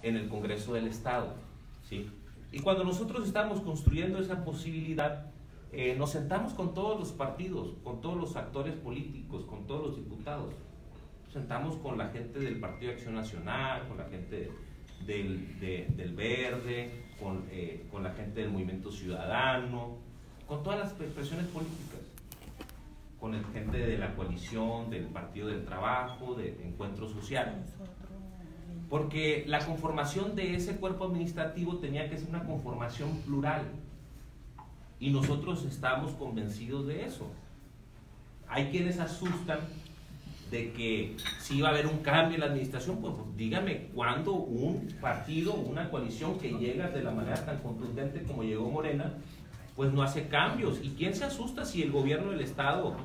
en el Congreso del Estado, ¿sí? Y cuando nosotros estamos construyendo esa posibilidad, nos sentamos con todos los partidos, con todos los actores políticos, con todos los diputados. Nos sentamos con la gente del Partido de Acción Nacional, con la gente del Verde, con la gente del Movimiento Ciudadano, con todas las expresiones políticas, con la gente de la coalición, del Partido del Trabajo, de Encuentro Social. Porque la conformación de ese cuerpo administrativo tenía que ser una conformación plural. Y nosotros estamos convencidos de eso. Hay quienes asustan de que si va a haber un cambio en la administración, pues dígame cuándo un partido, una coalición que llega de la manera tan contundente como llegó Morena, pues no hace cambios. ¿Y quién se asusta si el gobierno del Estado,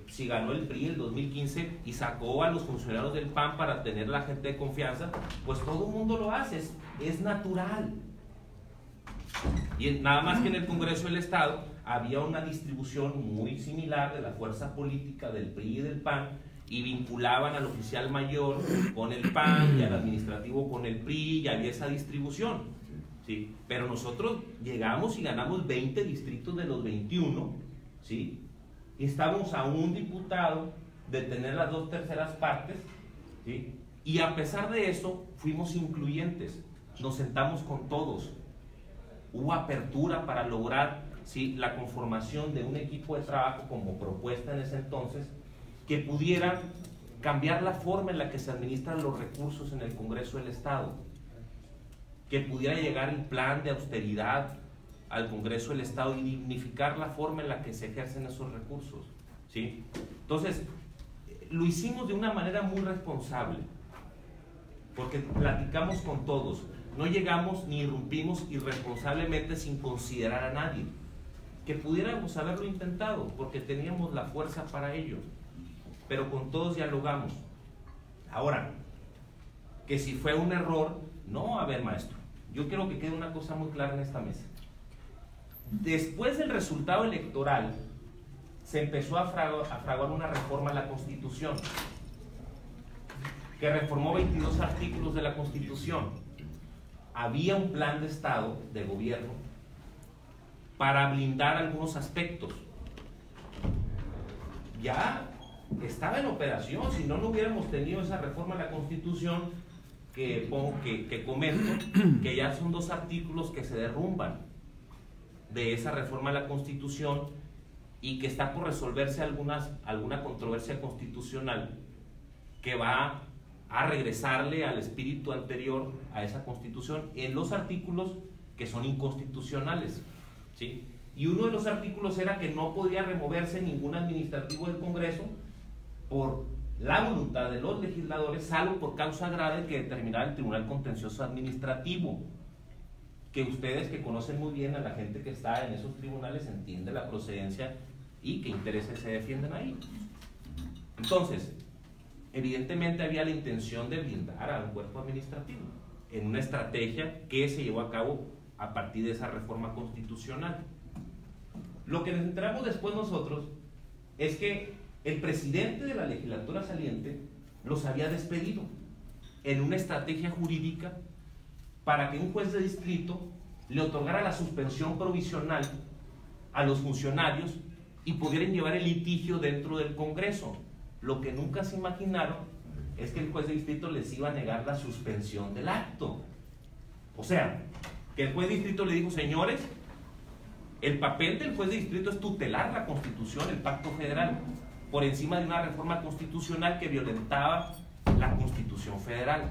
si ganó el PRI en el 2015 y sacó a los funcionarios del PAN para tener la gente de confianza? Pues todo el mundo lo hace, es natural. Y nada más que en el Congreso del Estado había una distribución muy similar de la fuerza política del PRI y del PAN, y vinculaban al oficial mayor con el PAN y al administrativo con el PRI, y había esa distribución, ¿sí? Pero nosotros llegamos y ganamos 20 distritos de los 21, ¿sí? Y estábamos a un diputado de tener las 2/3 partes, ¿sí? Y a pesar de eso fuimos incluyentes, nos sentamos con todos, hubo apertura para lograr, ¿sí?, la conformación de un equipo de trabajo como propuesta en ese entonces, que pudiera cambiar la forma en la que se administran los recursos en el Congreso del Estado, que pudiera llegar el plan de austeridad al Congreso del Estado y dignificar la forma en la que se ejercen esos recursos, ¿sí? Entonces, lo hicimos de una manera muy responsable, porque platicamos con todos, no llegamos ni irrumpimos irresponsablemente sin considerar a nadie, que pudiéramos haberlo intentado, porque teníamos la fuerza para ello, pero con todos dialogamos. Ahora, que si fue un error, no, a ver, maestro, yo quiero que quede una cosa muy clara en esta mesa. Después del resultado electoral, se empezó a fraguar una reforma a la Constitución, que reformó 22 artículos de la Constitución. Había un plan de Estado, de gobierno, para blindar algunos aspectos. Ya estaba en operación, si no, no hubiéramos tenido esa reforma a la Constitución que comento, que ya son 2 artículos que se derrumban de esa reforma a la Constitución y que está por resolverse alguna controversia constitucional que va a regresarle al espíritu anterior a esa Constitución en los artículos que son inconstitucionales, ¿sí? Y uno de los artículos era que no podía removerse ningún administrativo del Congreso por la voluntad de los legisladores, salvo por causa grave que determinara el Tribunal Contencioso Administrativo, que ustedes, que conocen muy bien a la gente que está en esos tribunales, entienden la procedencia y qué intereses se defienden ahí. Entonces, evidentemente había la intención de blindar a un cuerpo administrativo en una estrategia que se llevó a cabo a partir de esa reforma constitucional. Lo que nos enteramos después nosotros es que el presidente de la legislatura saliente los había despedido en una estrategia jurídica para que un juez de distrito le otorgara la suspensión provisional a los funcionarios y pudieran llevar el litigio dentro del Congreso. Lo que nunca se imaginaron es que el juez de distrito les iba a negar la suspensión del acto. O sea, que el juez de distrito le dijo: señores, el papel del juez de distrito es tutelar la Constitución, el Pacto Federal, por encima de una reforma constitucional que violentaba la Constitución Federal.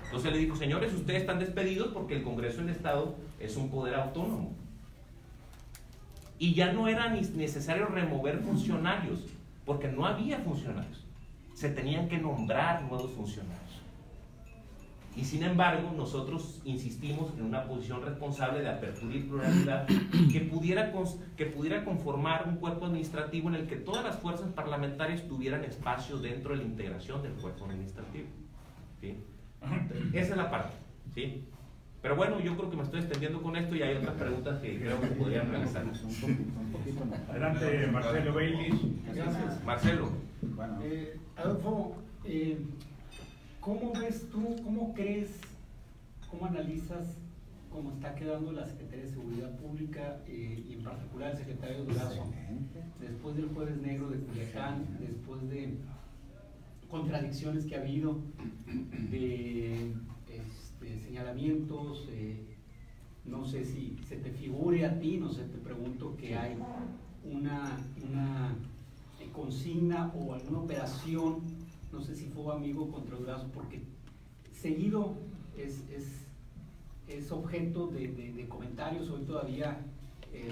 Entonces le dijo: señores, ustedes están despedidos porque el Congreso del Estado es un poder autónomo. Y ya no era ni necesario remover funcionarios, porque no había funcionarios. Se tenían que nombrar nuevos funcionarios. Y sin embargo, nosotros insistimos en una posición responsable de apertura y pluralidad que pudiera conformar un cuerpo administrativo en el que todas las fuerzas parlamentarias tuvieran espacio dentro de la integración del cuerpo administrativo, ¿sí? Esa es la parte, ¿sí? Pero bueno, yo creo que me estoy extendiendo con esto y hay otras preguntas que creo que podrían realizarnos. Adelante, Marcelo Baylis. Gracias. Marcelo. Bueno. Adolfo, ¿cómo ves tú, cómo crees ¿cómo analizas cómo está quedando la Secretaría de Seguridad Pública y en particular el secretario Durazo después del Jueves Negro de Culiacán, después de contradicciones que ha habido, de señalamientos? No sé si se te figure a ti, no sé, te pregunto que hay una consigna o alguna operación, no sé si fue amigo contra Durazo, porque seguido es objeto de comentarios. Hoy todavía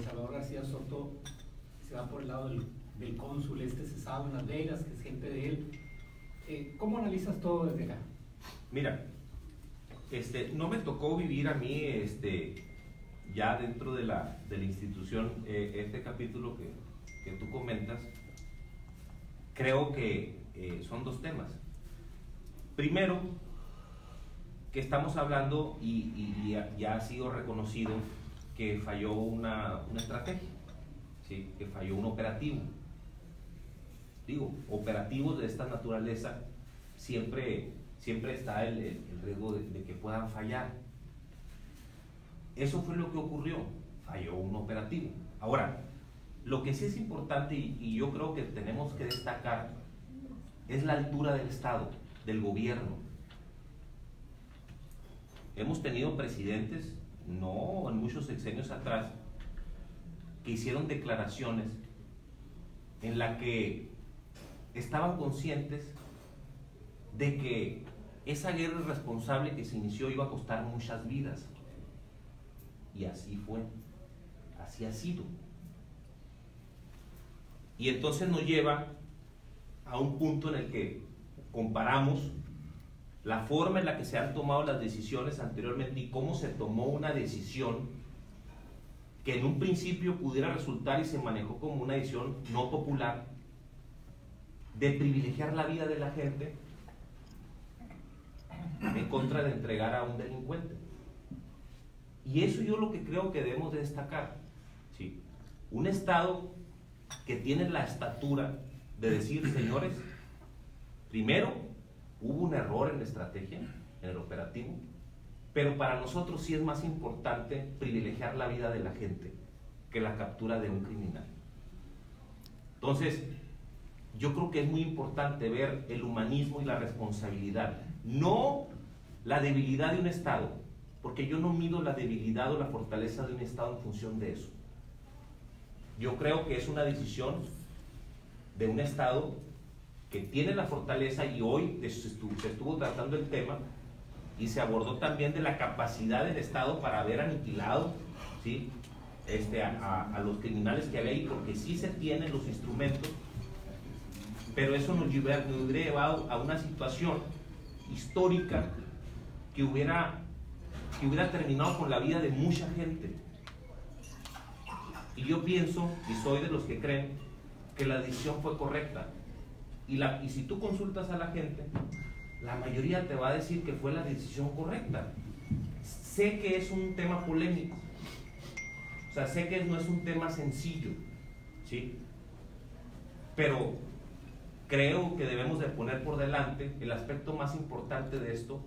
Salvador García Soto se va por el lado del cónsul cesado en Las Vegas, que es gente de él. ¿Cómo analizas todo desde acá? Mira, no me tocó vivir a mí ya dentro de la institución este capítulo que tú comentas. Creo que son dos temas. Primero, que estamos hablando y ya ha sido reconocido que falló una estrategia, ¿sí? Que falló un operativo. Digo, operativos de esta naturaleza siempre está el riesgo de que puedan fallar. Eso fue lo que ocurrió, falló un operativo. Ahora, lo que sí es importante y yo creo que tenemos que destacar es la altura del Estado, del gobierno. Hemos tenido presidentes, no en muchos sexenios atrás, que hicieron declaraciones en las que estaban conscientes de que esa guerra irresponsable que se inició iba a costar muchas vidas. Y así fue, así ha sido. Y entonces nos lleva a un punto en el que comparamos la forma en la que se han tomado las decisiones anteriormente y cómo se tomó una decisión que en un principio pudiera resultar y se manejó como una decisión no popular de privilegiar la vida de la gente en contra de entregar a un delincuente. Y eso yo lo que creo que debemos de destacar, ¿sí? Un Estado que tiene la estatura de decir, señores, primero hubo un error en la estrategia, en el operativo, pero para nosotros sí es más importante privilegiar la vida de la gente que la captura de un criminal. Entonces, yo creo que es muy importante ver el humanismo y la responsabilidad, no la debilidad de un Estado, porque yo no mido la debilidad o la fortaleza de un Estado en función de eso. Yo creo que es una decisión de un Estado que tiene la fortaleza, y hoy se estuvo tratando el tema y se abordó también de la capacidad del Estado para haber aniquilado, ¿sí? a los criminales que había ahí, porque sí se tienen los instrumentos, pero eso nos hubiera llevado a una situación histórica que hubiera terminado con la vida de mucha gente. Y yo pienso, y soy de los que creen, que la decisión fue correcta. Y si tú consultas a la gente, la mayoría te va a decir que fue la decisión correcta. Sé que es un tema polémico, o sea, sé que no es un tema sencillo, ¿sí? Pero creo que debemos de poner por delante el aspecto más importante de esto,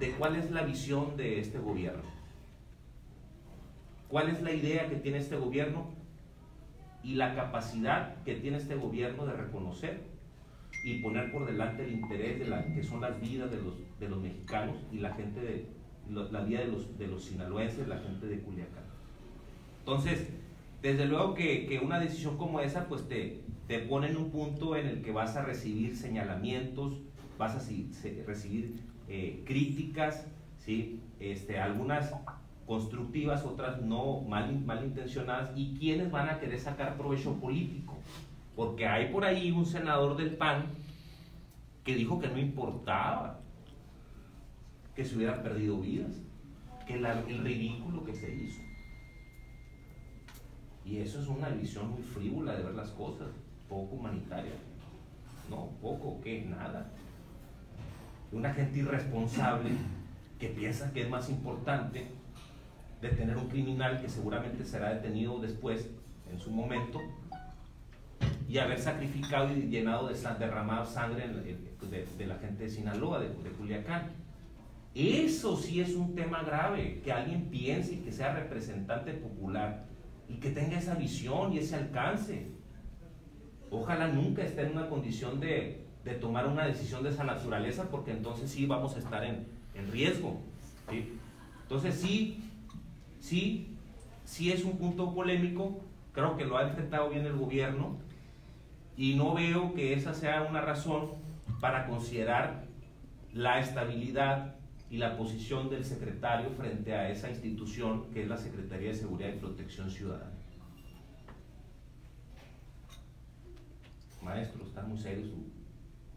de cuál es la visión de este gobierno, cuál es la idea que tiene este gobierno y la capacidad que tiene este gobierno de reconocer y poner por delante el interés de que son las vidas de los mexicanos y la gente la vida de los sinaloenses, la gente de Culiacán. Entonces, desde luego que una decisión como esa pues te pone en un punto en el que vas a recibir señalamientos, vas a recibir críticas, ¿sí? Algunas constructivas, otras no, malintencionadas, y quienes van a querer sacar provecho político, porque hay por ahí un senador del PAN que dijo que no importaba que se hubieran perdido vidas, que el ridículo que se hizo. Y eso es una visión muy frívola de ver las cosas, poco humanitaria. No, poco, ¿qué? Nada. Una gente irresponsable que piensa que es más importante detener un criminal que seguramente será detenido después, en su momento, y haber sacrificado y llenado derramado sangre de la gente de Sinaloa, de Culiacán. Eso sí es un tema grave, que alguien piense y que sea representante popular y que tenga esa visión y ese alcance. Ojalá nunca esté en una condición de tomar una decisión de esa naturaleza, porque entonces sí vamos a estar en riesgo, ¿sí? Entonces sí es un punto polémico. Creo que lo ha enfrentado bien el gobierno y no veo que esa sea una razón para considerar la estabilidad y la posición del secretario frente a esa institución que es la Secretaría de Seguridad y Protección Ciudadana. Maestro, está muy serio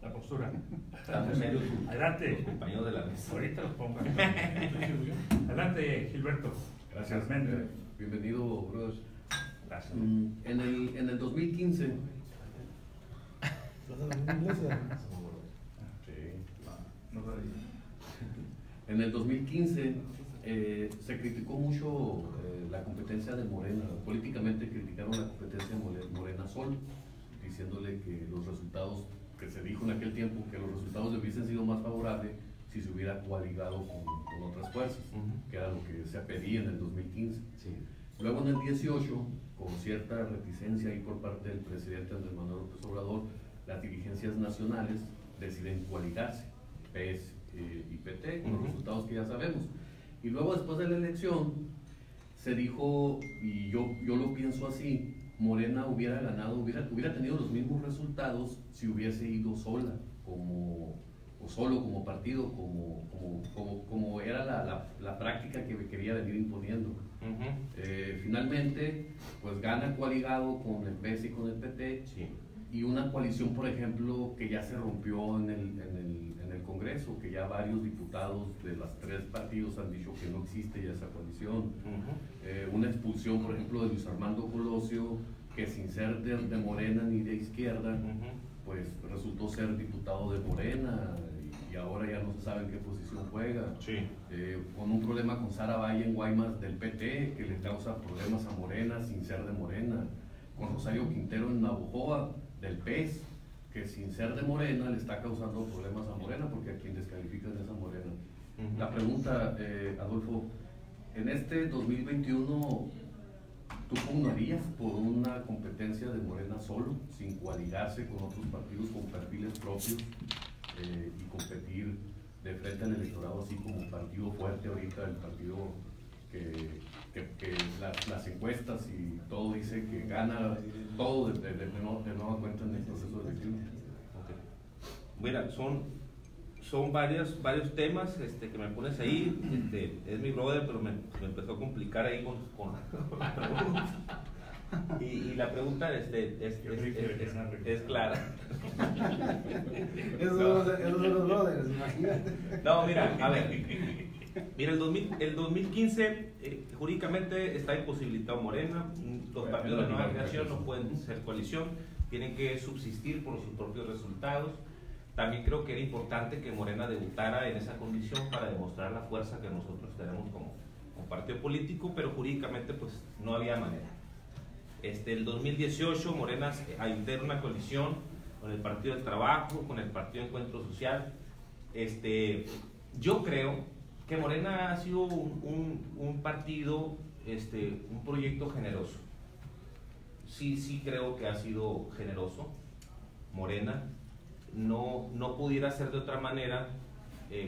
La postura. está muy serio Adelante. los compañeros de la mesa. Ahorita los pongo. Adelante, Gilberto. Gracias. Bienvenido, brothers. Gracias. En el 2015, en el 2015 se criticó mucho la competencia de Morena. Políticamente criticaron la competencia de Morena Sol, diciéndole que los resultados, que se dijo en aquel tiempo, que los resultados hubiesen sido más favorables si se hubiera coaligado con otras fuerzas, que era lo que se pedía en el 2015. Sí. Luego en el 18, con cierta reticencia ahí por parte del presidente Andrés Manuel López Obrador, las dirigencias nacionales deciden coaligarse, PES y PT, con los resultados que ya sabemos. Y luego después de la elección se dijo, y yo lo pienso así, Morena hubiera ganado, hubiera tenido los mismos resultados si hubiese ido sola, o solo como partido, como era la práctica que quería venir imponiendo. Finalmente, pues gana coaligado con el PS y con el PT, Sí. y una coalición, por ejemplo, que ya se rompió en el Congreso, que ya varios diputados de los tres partidos han dicho que no existe ya esa coalición. Una expulsión, por ejemplo, de Luis Armando Colosio, que sin ser de Morena ni de izquierda, pues resultó ser diputado de Morena, y ahora ya no se sabe en qué posición juega. Sí. Con un problema con Sara Valle en Guaymas del PT, que le causa problemas a Morena sin ser de Morena. Con Rosario Quintero en Navojoa del PES, que sin ser de Morena le está causando problemas a Morena, porque a quien descalifican es a Morena. La pregunta, Adolfo, en este 2021, ¿tú pugnarías por una competencia de Morena solo, sin coaligarse con otros partidos con perfiles propios, y competir de frente al electorado así como partido fuerte ahorita, el partido que las encuestas y todo dice que gana todo de nueva cuenta en el proceso electivo? Mira, son varios temas que me pones ahí. Es mi brother, pero me empezó a complicar ahí con la pregunta. Y la pregunta es clara. Esos son los brothers, imagínate. No, mira, a ver. Mira, el 2015 jurídicamente está imposibilitado Morena. Los partidos de nueva creación no pueden ser coalición, tienen que subsistir por sus propios resultados. También creo que era importante que Morena debutara en esa condición para demostrar la fuerza que nosotros tenemos como partido político, pero jurídicamente pues no había manera. El 2018 Morena integra una coalición con el Partido del Trabajo, con el Partido Encuentro Social. Yo creo que Morena ha sido un partido, un proyecto generoso. Sí creo que ha sido generoso. Morena no pudiera ser de otra manera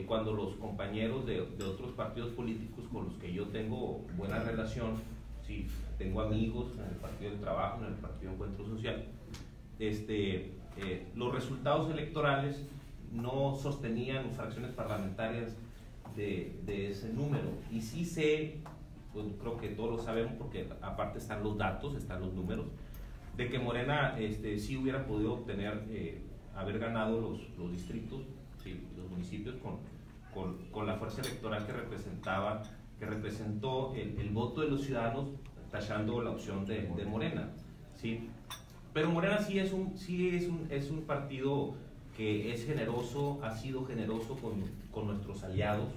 cuando los compañeros de otros partidos políticos con los que yo tengo buena relación, sí, tengo amigos en el Partido del Trabajo, en el Partido Encuentro Social, los resultados electorales no sostenían fracciones parlamentarias de ese número. Y sí sé, pues creo que todos lo sabemos porque aparte están los datos, están los números, de que Morena sí hubiera podido obtener, haber ganado los distritos, sí, los municipios con la fuerza electoral que representó el voto de los ciudadanos, tachando la opción de Morena, ¿sí? Pero Morena sí es un partido que es generoso, ha sido generoso con nuestros aliados,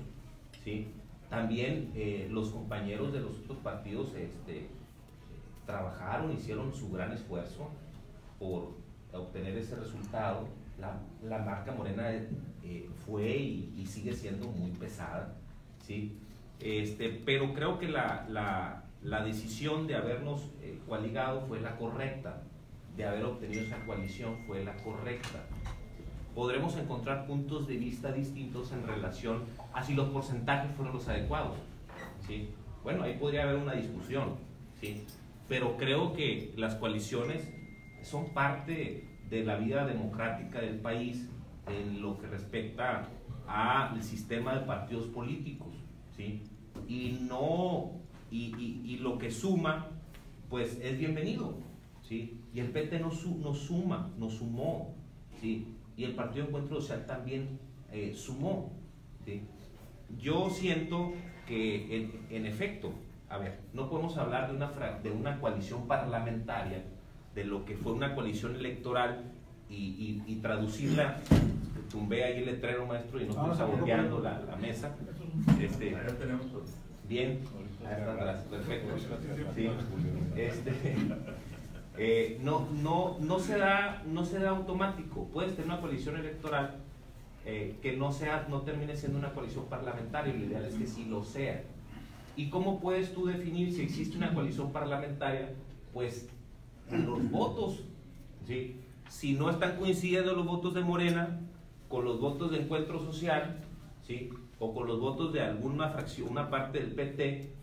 ¿sí? También los compañeros de los otros partidos trabajaron, hicieron su gran esfuerzo por obtener ese resultado, la marca Morena fue y sigue siendo muy pesada, ¿sí? Pero creo que la decisión de habernos coaligado fue la correcta, de haber obtenido esa coalición fue la correcta. Podremos encontrar puntos de vista distintos en relación a si los porcentajes fueron los adecuados, ¿sí? Bueno, ahí podría haber una discusión, ¿sí? Pero creo que las coaliciones son parte de la vida democrática del país en lo que respecta al sistema de partidos políticos, ¿sí? Y lo que suma, pues es bienvenido, ¿sí? Y el PT nos sumó, ¿sí? Y el Partido Encuentro Social también sumó, ¿sí? Yo siento que en efecto, a ver, no podemos hablar de una coalición parlamentaria, de lo que fue una coalición electoral y traducirla. Tumbé ahí el letrero, maestro, y no estoy saboteando la mesa. Bien, ahí está atrás, perfecto. Sí. No se da automático. Puedes tener una coalición electoral que no termine siendo una coalición parlamentaria. Lo ideal es que sí lo sea. ¿Y cómo puedes tú definir si existe una coalición parlamentaria? Pues los votos, ¿sí? Si no están coincidiendo los votos de Morena con los votos de Encuentro Social, ¿sí? O con los votos de alguna fracción, una parte del PT,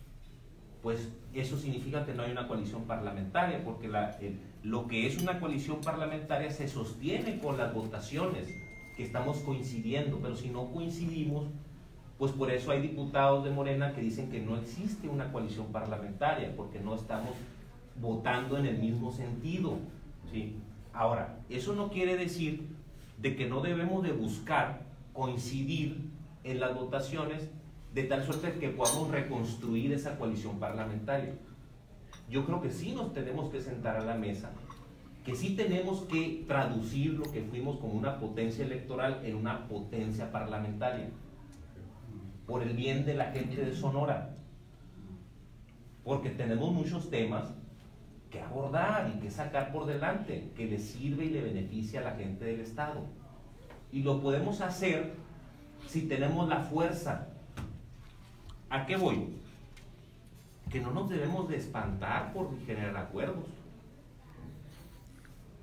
pues eso significa que no hay una coalición parlamentaria, porque lo que es una coalición parlamentaria se sostiene con las votaciones, que estamos coincidiendo, pero si no coincidimos, pues por eso hay diputados de Morena que dicen que no existe una coalición parlamentaria, porque no estamos votando en el mismo sentido, ¿sí? Ahora, eso no quiere decir de que no debemos de buscar coincidir en las votaciones de tal suerte que podamos reconstruir esa coalición parlamentaria. Yo creo que sí nos tenemos que sentar a la mesa, que sí tenemos que traducir lo que fuimos como una potencia electoral en una potencia parlamentaria, por el bien de la gente de Sonora, porque tenemos muchos temas que abordar y que sacar por delante, que le sirve y le beneficia a la gente del Estado. Y lo podemos hacer si tenemos la fuerza. ¿A qué voy? Que no nos debemos de espantar por generar acuerdos,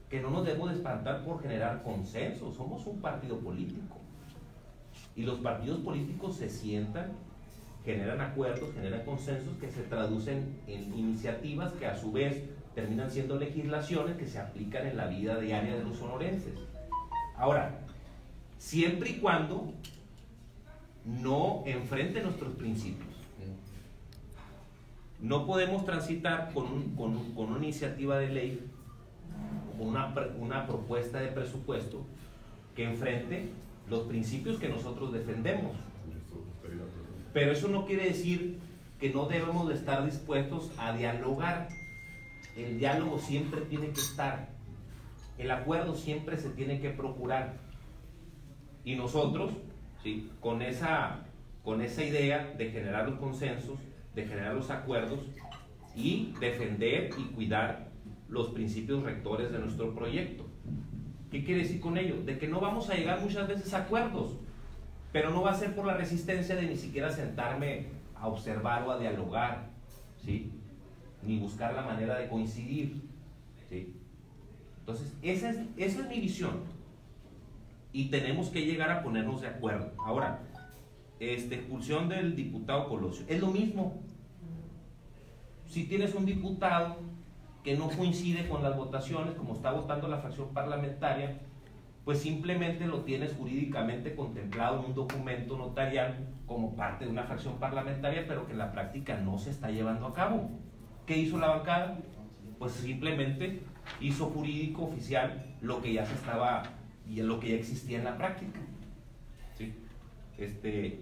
que no nos debemos de espantar por generar consensos. Somos un partido político y los partidos políticos se sientan, generan acuerdos, generan consensos que se traducen en iniciativas que a su vez terminan siendo legislaciones que se aplican en la vida diaria de los sonorenses. Ahora, siempre y cuando no enfrente nuestros principios. No podemos transitar con una iniciativa de ley, una propuesta de presupuesto que enfrente los principios que nosotros defendemos. Pero eso no quiere decir que no debemos de estar dispuestos a dialogar. El diálogo siempre tiene que estar, el acuerdo siempre se tiene que procurar, y nosotros, ¿sí?, con esa idea de generar los consensos, de generar los acuerdos y defender y cuidar los principios rectores de nuestro proyecto. ¿Qué quiere decir con ello? De que no vamos a llegar muchas veces a acuerdos, pero no va a ser por la resistencia de ni siquiera sentarme a observar o a dialogar, ¿sí?, ni buscar la manera de coincidir, ¿sí? Entonces, esa es mi visión, y tenemos que llegar a ponernos de acuerdo. Ahora, expulsión del diputado Colosio, es lo mismo. Si tienes un diputado que no coincide con las votaciones, como está votando la fracción parlamentaria, pues simplemente lo tienes jurídicamente contemplado en un documento notarial como parte de una fracción parlamentaria, pero que en la práctica no se está llevando a cabo. ¿Qué hizo la bancada? Pues simplemente hizo jurídico oficial lo que ya se estaba y lo que ya existía en la práctica, ¿sí?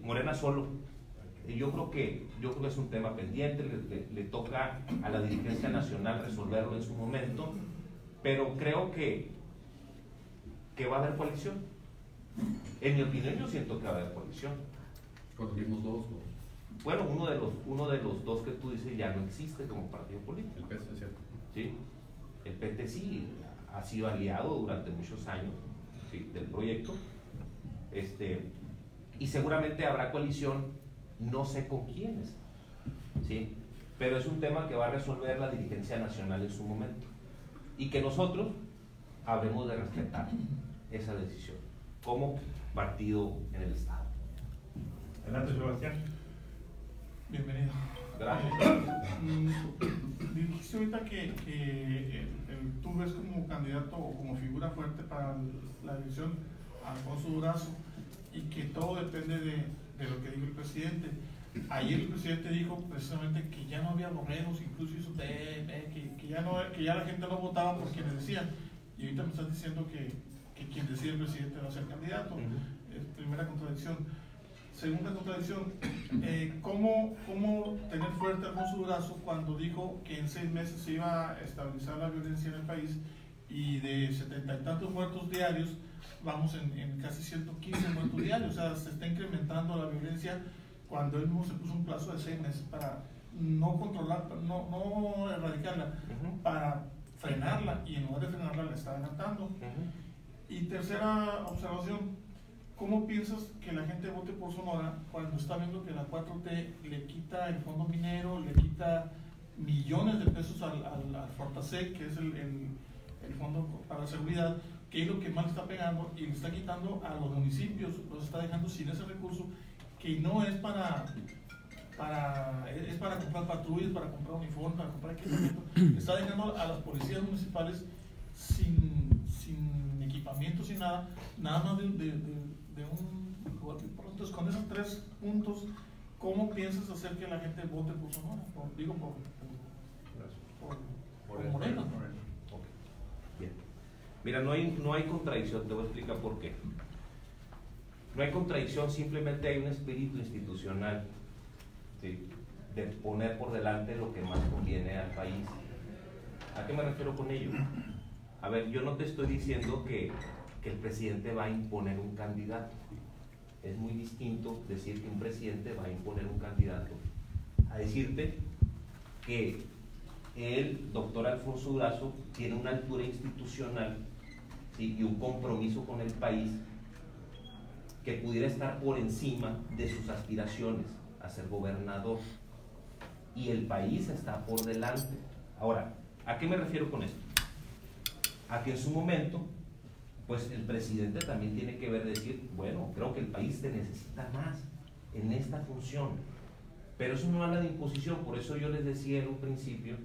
Morena solo. Yo creo que es un tema pendiente, le toca a la dirigencia nacional resolverlo en su momento, pero creo que va a haber coalición. En mi opinión, yo siento que va a haber coalición. Con los mismos dos, ¿no? Bueno, uno de los dos que tú dices ya no existe como partido político. El PS, ¿cierto? ¿Sí? El PT sí ha sido aliado durante muchos años, ¿sí?, del proyecto, y seguramente habrá coalición, no sé con quiénes, ¿sí?, pero es un tema que va a resolver la dirigencia nacional en su momento y que nosotros habremos de respetar esa decisión como partido en el Estado. Adelante, Sebastián. Bienvenido. Gracias. Dijiste ahorita que tú ves como candidato o como figura fuerte para la elección a Alfonso Durazo y que todo depende de lo que diga el presidente. Ayer el presidente dijo precisamente que ya no había borregos, incluso hizo que ya la gente no votaba por quienes decían. Y ahorita me estás diciendo que quien decide el presidente va a ser candidato. Es primera contradicción. Segunda contradicción, ¿cómo tener fuerte a Alfonso Durazo cuando dijo que en 6 meses se iba a estabilizar la violencia en el país y de 70 y tantos muertos diarios vamos en casi 115 muertos diarios? O sea, se está incrementando la violencia cuando él mismo se puso un plazo de 6 meses para no controlar, no erradicarla, para frenarla, y en lugar de frenarla la está adelantando. Y tercera observación, ¿cómo piensas que la gente vote por Sonora cuando está viendo que la 4T le quita el fondo minero, le quita millones de pesos al Fortasec, que es el fondo para la seguridad, que es lo que más le está pegando, y le está quitando a los municipios, los está dejando sin ese recurso, que no es es para comprar patrullas, para comprar uniformes, para comprar equipamiento? Está dejando a las policías municipales sin equipamiento, sin nada más de un... Entonces, con esos 3 puntos, ¿cómo piensas hacer que la gente vote por Sonora? Por Morena. Okay. Bien. Mira, no hay contradicción, te voy a explicar por qué. No hay contradicción, simplemente hay un espíritu institucional, ¿sí?, de poner por delante lo que más conviene al país. ¿A qué me refiero con ello? A ver, yo no te estoy diciendo que el presidente va a imponer un candidato. Es muy distinto decir que un presidente va a imponer un candidato a decirte que el doctor Alfonso Durazo tiene una altura institucional, ¿sí?, y un compromiso con el país que pudiera estar por encima de sus aspiraciones a ser gobernador, y el país está por delante. Ahora, ¿a qué me refiero con esto? A que en su momento, pues el presidente también tiene que ver, decir, bueno, creo que el país te necesita más en esta función, pero eso no habla de imposición. Por eso yo les decía en un principio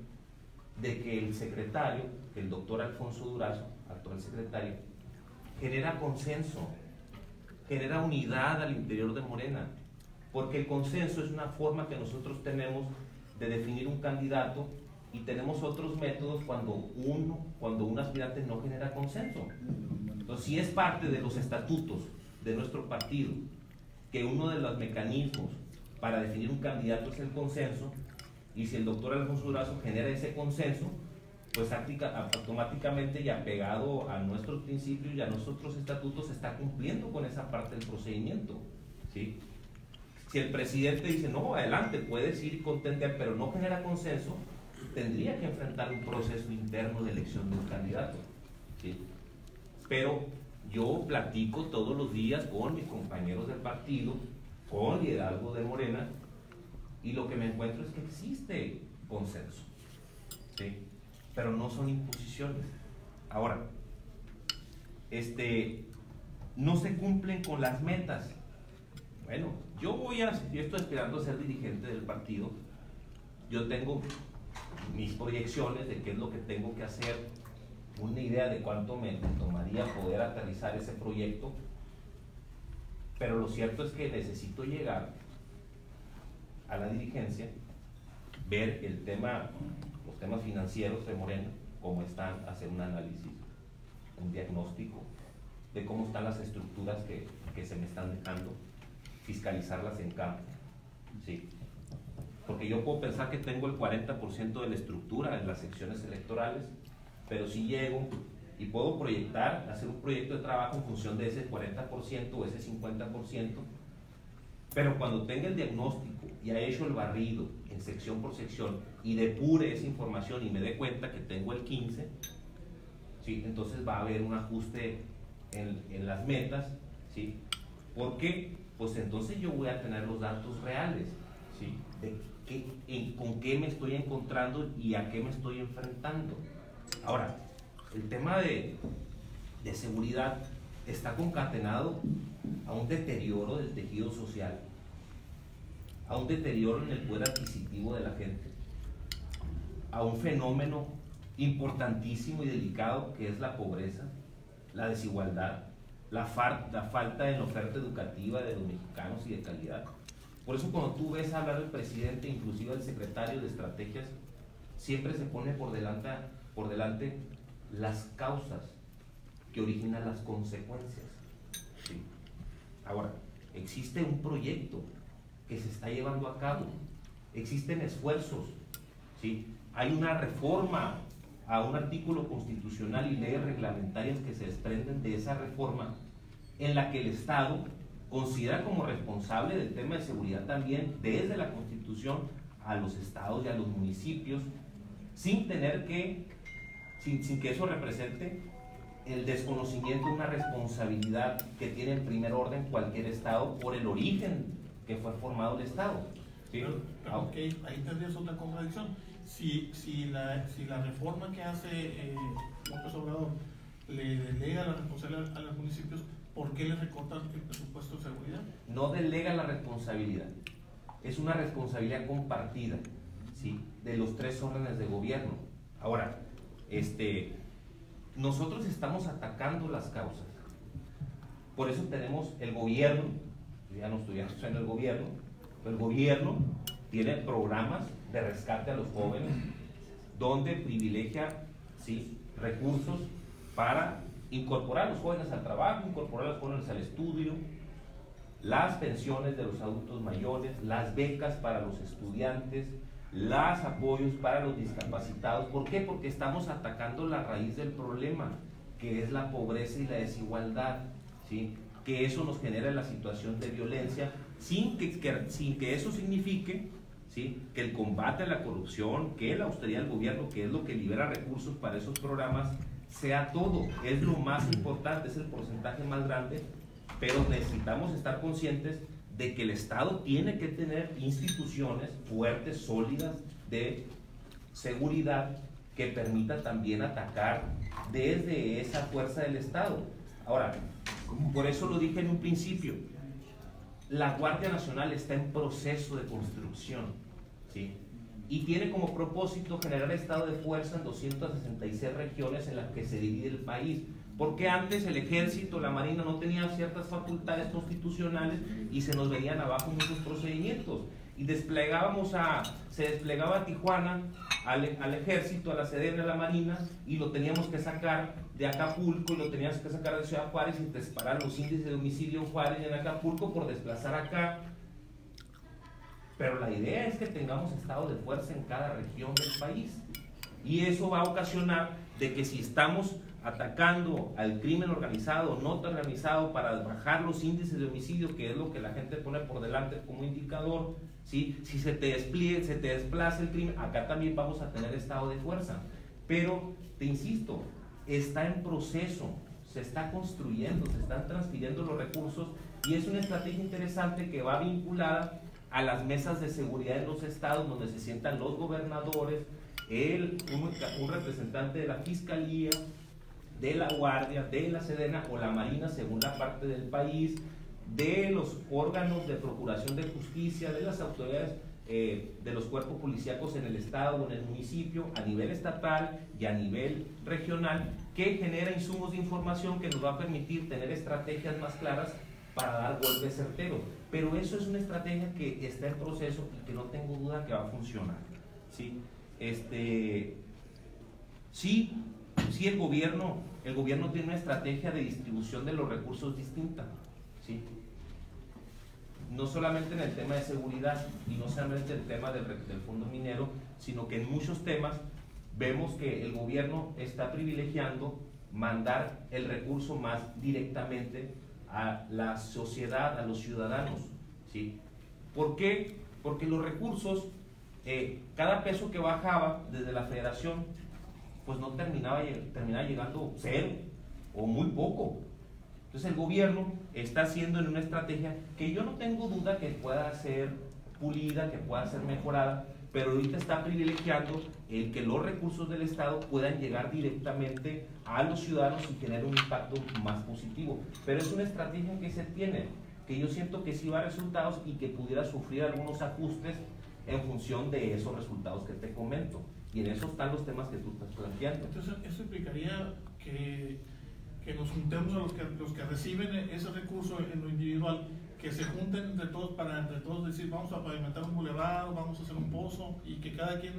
de que el secretario, que el doctor Alfonso Durazo, actual secretario, genera consenso, genera unidad al interior de Morena, porque el consenso es una forma que nosotros tenemos de definir un candidato, y tenemos otros métodos cuando un aspirante no genera consenso. Entonces, si es parte de los estatutos de nuestro partido que uno de los mecanismos para definir un candidato es el consenso, y si el doctor Alfonso Durazo genera ese consenso, pues automáticamente, y apegado a nuestros principios y a nuestros estatutos, está cumpliendo con esa parte del procedimiento, ¿sí? Si el presidente dice, no, adelante, puedes ir y contender, pero no genera consenso, tendría que enfrentar un proceso interno de elección de un candidato, ¿sí? Pero yo platico todos los días con mis compañeros del partido, con liderazgo de Morena, y lo que me encuentro es que existe consenso, ¿sí?, pero no son imposiciones. Ahora, no se cumplen con las metas. Bueno, yo estoy aspirando a ser dirigente del partido. Yo tengo mis proyecciones de qué es lo que tengo que hacer, una idea de cuánto me tomaría poder aterrizar ese proyecto, pero lo cierto es que necesito llegar a la dirigencia, ver los temas financieros de Morena, cómo están, hacer un análisis, un diagnóstico de cómo están las estructuras que se me están dejando, fiscalizarlas en campo, ¿sí? Porque yo puedo pensar que tengo el 40% de la estructura en las secciones electorales, pero si llego y puedo proyectar, hacer un proyecto de trabajo en función de ese 40% o ese 50%, pero cuando tenga el diagnóstico y haya hecho el barrido en sección por sección y depure esa información y me dé cuenta que tengo el 15%, ¿sí?, entonces va a haber un ajuste en las metas, ¿sí? Porque pues entonces yo voy a tener los datos reales, ¿sí? De con qué me estoy encontrando y a qué me estoy enfrentando. Ahora, el tema de seguridad está concatenado a un deterioro del tejido social, a un deterioro en el poder adquisitivo de la gente, a un fenómeno importantísimo y delicado que es la pobreza, la desigualdad, la falta en la oferta educativa de los mexicanos y de calidad. Por eso cuando tú ves hablar del presidente, inclusive del secretario de estrategias, siempre se pone por delante las causas que originan las consecuencias. ¿Sí? Ahora, existe un proyecto que se está llevando a cabo, existen esfuerzos, ¿sí? Hay una reforma a un artículo constitucional y leyes reglamentarias que se desprenden de esa reforma, en la que el Estado considera como responsable del tema de seguridad también desde la Constitución a los estados y a los municipios, sin que eso represente el desconocimiento de una responsabilidad que tiene en primer orden cualquier estado por el origen que fue formado el estado. ¿Sí? Pero okay, ahí tendrías otra contradicción. Si la reforma que hace López Obrador le delega la responsabilidad a los municipios, ¿por qué le recortan el presupuesto de seguridad? No delega la responsabilidad, es una responsabilidad compartida, ¿sí? De los tres órdenes de gobierno. Ahora, nosotros estamos atacando las causas, por eso tenemos el gobierno, ya no estoy en el gobierno, pero el gobierno tiene programas de rescate a los jóvenes, donde privilegia, ¿sí?, recursos para incorporar a los jóvenes al trabajo, incorporar a los jóvenes al estudio, las pensiones de los adultos mayores, las becas para los estudiantes, los apoyos para los discapacitados. ¿Por qué? Porque estamos atacando la raíz del problema, que es la pobreza y la desigualdad, ¿sí? Que eso nos genera la situación de violencia, sin que eso signifique, ¿sí?, que el combate a la corrupción, que la austeridad del gobierno, que es lo que libera recursos para esos programas, sea todo. Es lo más importante, es el porcentaje más grande, pero necesitamos estar conscientes de que el Estado tiene que tener instituciones fuertes, sólidas, de seguridad, que permita también atacar desde esa fuerza del Estado. Ahora, por eso lo dije en un principio, la Guardia Nacional está en proceso de construcción, ¿sí? Y tiene como propósito generar estado de fuerza en 266 regiones en las que se divide el país. Porque antes el ejército, la marina no tenían ciertas facultades constitucionales y se nos venían abajo muchos procedimientos. Y se desplegaba a Tijuana al ejército, a la Sedena, a la marina, y lo teníamos que sacar de Acapulco, y lo teníamos que sacar de Ciudad Juárez y disparar los índices de homicidio en Juárez y en Acapulco por desplazar acá. Pero la idea es que tengamos estado de fuerza en cada región del país. Y eso va a ocasionar de que si estamos atacando al crimen organizado, no tan organizado, para bajar los índices de homicidio, que es lo que la gente pone por delante como indicador, ¿sí? Si se te desplaza el crimen, acá también vamos a tener estado de fuerza. Pero, te insisto, está en proceso, se está construyendo, se están transfiriendo los recursos, y es una estrategia interesante que va vinculada a las mesas de seguridad en los estados, donde se sientan los gobernadores, un representante de la Fiscalía, de la Guardia, de la Sedena o la Marina, según la parte del país, de los órganos de procuración de justicia, de las autoridades de los cuerpos policíacos en el estado o en el municipio, a nivel estatal y a nivel regional, que genera insumos de información que nos va a permitir tener estrategias más claras para dar golpes certeros. Pero eso es una estrategia que está en proceso y que no tengo duda que va a funcionar, ¿sí? Sí, el gobierno tiene una estrategia de distribución de los recursos distinta, ¿sí? No solamente en el tema de seguridad y no solamente en el tema del fondo minero, sino que en muchos temas vemos que el gobierno está privilegiando mandar el recurso más directamente a la sociedad, a los ciudadanos, ¿sí? ¿Por qué? Porque los recursos, cada peso que bajaba desde la federación, pues no terminaba llegando cero o muy poco, Entonces el gobierno está haciendo en una estrategia que yo no tengo duda que pueda ser pulida, que pueda ser mejorada, pero ahorita está privilegiando el que los recursos del Estado puedan llegar directamente a los ciudadanos y tener un impacto más positivo. Pero es una estrategia que se tiene, que yo siento que sí va a resultados y que pudiera sufrir algunos ajustes en función de esos resultados que te comento. Y en eso están los temas que tú estás planteando. Entonces, eso implicaría que nos juntemos a los que reciben ese recurso en lo individual, que se junten entre todos para entre todos decir, vamos a pavimentar un bulevar, vamos a hacer un pozo, y que cada quien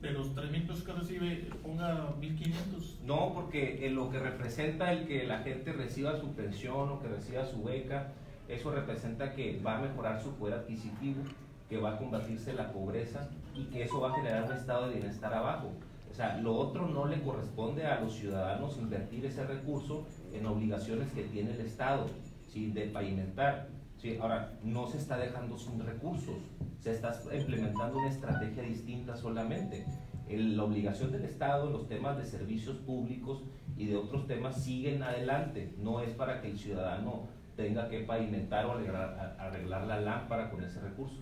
de los 3,000 pesos que recibe ponga 1,500. No, porque en lo que representa el que la gente reciba su pensión o que reciba su beca, eso representa que va a mejorar su poder adquisitivo, que va a combatirse la pobreza y que eso va a generar un estado de bienestar abajo. O sea, lo otro no le corresponde a los ciudadanos invertir ese recurso en obligaciones que tiene el Estado, ¿sí? De pavimentar. ¿Sí? Ahora, no se está dejando sin recursos, se está implementando una estrategia distinta solamente. La obligación del Estado en los temas de servicios públicos y de otros temas siguen adelante, no es para que el ciudadano tenga que pavimentar o arreglar la lámpara con ese recurso.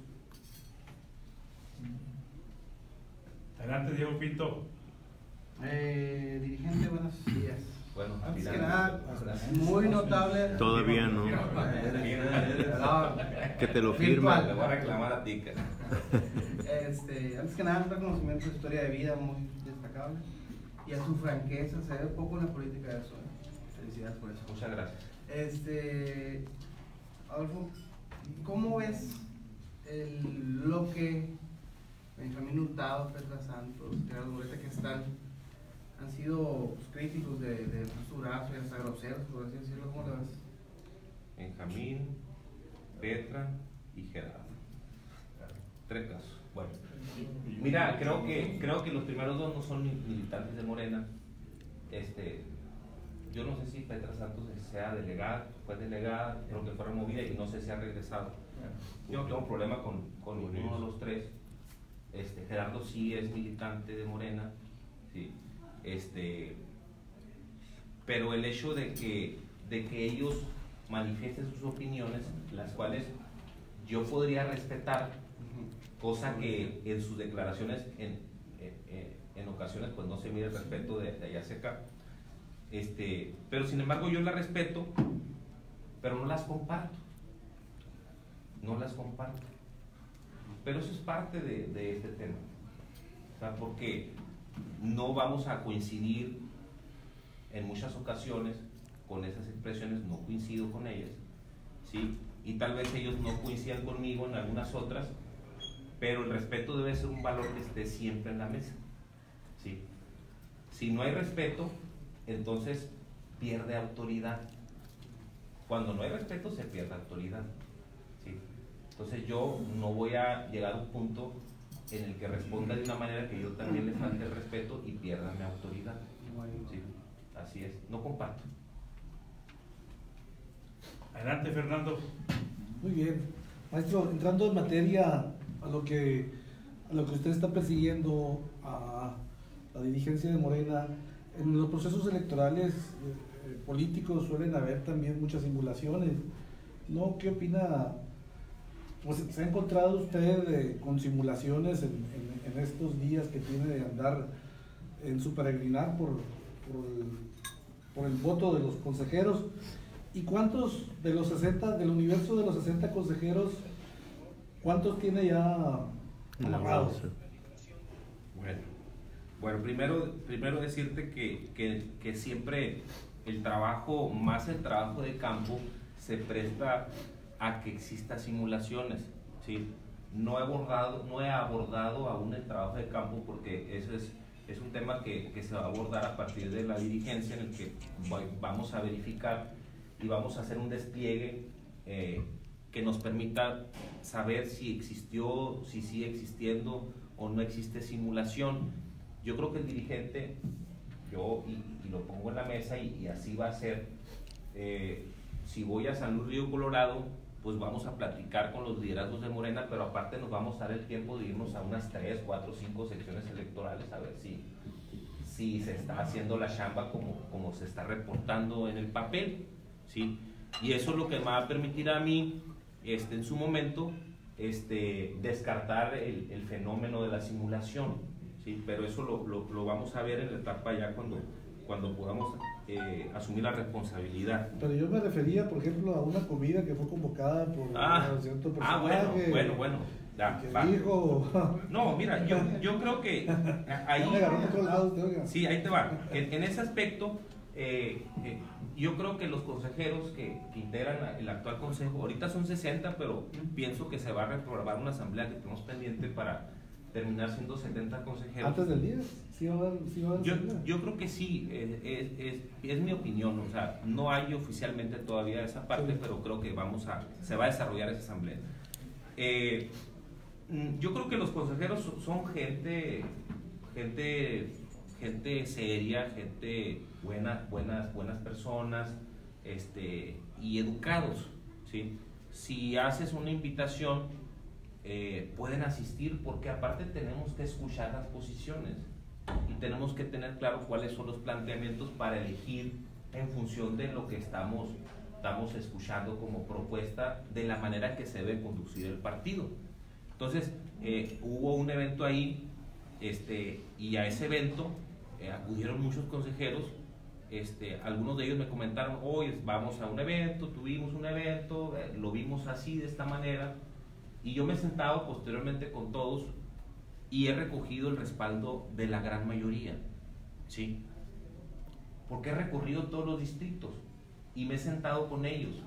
Adelante, Diego Pinto. Dirigente, buenos días. Bueno, Antes que nada, muy notable. Todavía no. Que te lo firme. Virtual. Le voy a reclamar a Tica. Antes que nada, un reconocimiento de su historia de vida muy destacable y a su franqueza. Se ve poco en la política de eso. Felicidades por eso. Muchas gracias. Adolfo, ¿cómo ves el bloque Benjamín Hurtado, Petra Santos, Gerardo Murrieta, que han sido críticos de Durazo y hasta groseros, por así decirlo? ¿Cómo lo ves? Benjamín, Petra y Gerardo. 3 casos. Bueno, mira, creo que los primeros 2 no son militantes de Morena. Yo no sé si Petra Santos sea delegada, fue delegada, creo que fue removida y no sé si ha regresado. Yo no tengo un problema con ninguno de los 3. Gerardo sí es militante de Morena, ¿sí? Pero el hecho de que ellos manifiesten sus opiniones, las cuales yo podría respetar, cosa que en sus declaraciones en ocasiones pues no se mide el respeto de allá hacia acá, pero sin embargo yo las respeto, pero no las comparto, pero eso es parte de este tema, o sea, porque no vamos a coincidir en muchas ocasiones con esas expresiones, no coincido con ellas, ¿sí? Y tal vez ellos no coincidan conmigo en algunas otras, pero el respeto debe ser un valor que esté siempre en la mesa, ¿sí? Si no hay respeto, entonces pierde autoridad. Cuando no hay respeto, se pierde autoridad, ¿sí? Entonces yo no voy a llegar a un punto en el que responda de una manera que yo también le falte el respeto y pierda mi autoridad, ¿sí? Así es, no comparto. Adelante, Fernando. Muy bien, maestro, entrando en materia a lo que usted está persiguiendo a la dirigencia de Morena, en los procesos electorales políticos suelen haber también muchas simulaciones, ¿no? ¿Qué opina? Pues, ¿se ha encontrado usted con simulaciones en estos días que tiene de andar en su peregrinar por el voto de los consejeros? ¿Y cuántos de los 60, del universo de los 60 consejeros, cuántos tiene ya amarrados? Bueno, primero decirte que siempre el trabajo de campo se presta a que exista simulaciones, ¿sí? No he abordado aún el trabajo de campo porque eso es un tema que se va a abordar a partir de la dirigencia, en el que vamos a verificar y vamos a hacer un despliegue que nos permita saber si existió, si sigue existiendo o no existe simulación. Yo creo que el dirigente, y lo pongo en la mesa y así va a ser, si voy a San Luis Río Colorado, pues vamos a platicar con los liderazgos de Morena, pero aparte nos vamos a dar el tiempo de irnos a unas 3, 4, 5 secciones electorales a ver si se está haciendo la chamba como se está reportando en el papel, ¿sí? Y eso es lo que me va a permitir a mí, en su momento, descartar el fenómeno de la simulación, ¿sí? Pero eso lo vamos a ver en la etapa ya cuando podamos asumir la responsabilidad. Pero yo me refería, por ejemplo, a una comida que fue convocada por cierto personaje. Bueno. Ya, que dijo... No, mira, yo creo que ahí... Sí, ahí te va. En ese aspecto, yo creo que los consejeros que integran el actual consejo, ahorita son 60, pero pienso que se va a reprogramar una asamblea que tenemos pendiente para terminar siendo 70 consejeros. ¿Antes del día? ¿Sí va a haber yo creo que sí, es mi opinión, o sea, no hay oficialmente todavía esa parte, sí, pero creo que se va a desarrollar esa asamblea. Yo creo que los consejeros son gente seria, gente buenas personas, y educados, ¿sí? Si haces una invitación, pueden asistir, porque aparte tenemos que escuchar las posiciones y tenemos que tener claro cuáles son los planteamientos para elegir en función de lo que estamos escuchando como propuesta, de la manera que se debe conducir el partido. Entonces, hubo un evento ahí, y a ese evento acudieron muchos consejeros. Algunos de ellos me comentaron: hoy vamos a un evento, tuvimos un evento, lo vimos así, de esta manera, y yo me he sentado posteriormente con todos y he recogido el respaldo de la gran mayoría, ¿sí? Porque he recorrido todos los distritos y me he sentado con ellos,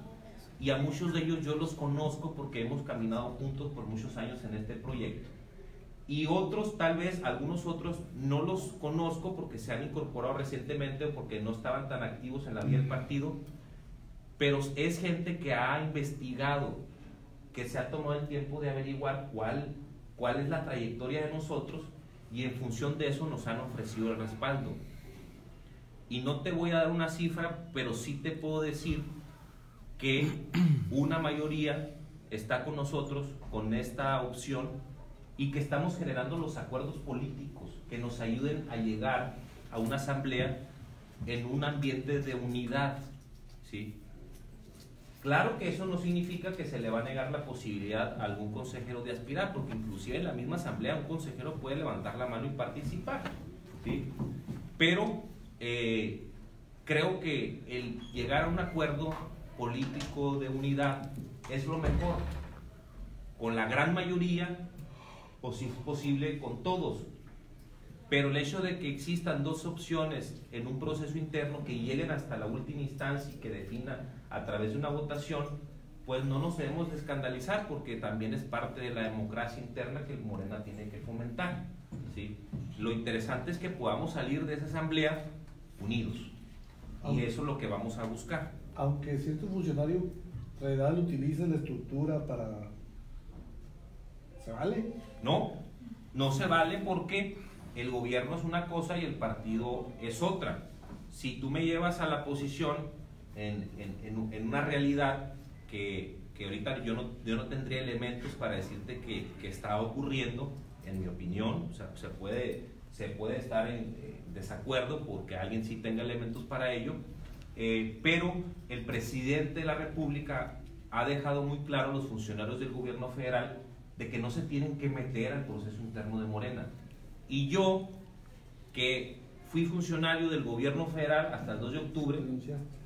y a muchos de ellos yo los conozco porque hemos caminado juntos por muchos años en este proyecto, y otros, tal vez algunos otros, no los conozco porque se han incorporado recientemente o porque no estaban tan activos en la vida del partido, pero es gente que ha investigado, que se ha tomado el tiempo de averiguar cuál es la trayectoria de nosotros, y en función de eso nos han ofrecido el respaldo. Y no te voy a dar una cifra, pero sí te puedo decir que una mayoría está con nosotros con esta opción, y que estamos generando los acuerdos políticos que nos ayuden a llegar a una asamblea en un ambiente de unidad, ¿sí? Claro que eso no significa que se le va a negar la posibilidad a algún consejero de aspirar, porque inclusive en la misma asamblea un consejero puede levantar la mano y participar, ¿sí? Pero creo que el llegar a un acuerdo político de unidad es lo mejor, con la gran mayoría, o si es posible con todos. Pero el hecho de que existan dos opciones en un proceso interno que lleguen hasta la última instancia y que defina a través de una votación, pues no nos debemos de escandalizar, porque también es parte de la democracia interna que el Morena tiene que fomentar, ¿sí? Lo interesante es que podamos salir de esa asamblea unidos, y eso es lo que vamos a buscar. Aunque cierto funcionario federal utilice la estructura para... ¿Se vale? No se vale, porque el gobierno es una cosa y el partido es otra. Si tú me llevas a la posición en una realidad que ahorita yo no tendría elementos para decirte que está ocurriendo, en mi opinión, o sea, se puede estar en desacuerdo porque alguien sí tenga elementos para ello, pero el presidente de la República ha dejado muy claro a los funcionarios del gobierno federal de que no se tienen que meter al proceso interno de Morena. Y yo, que fui funcionario del gobierno federal hasta el 2 de octubre,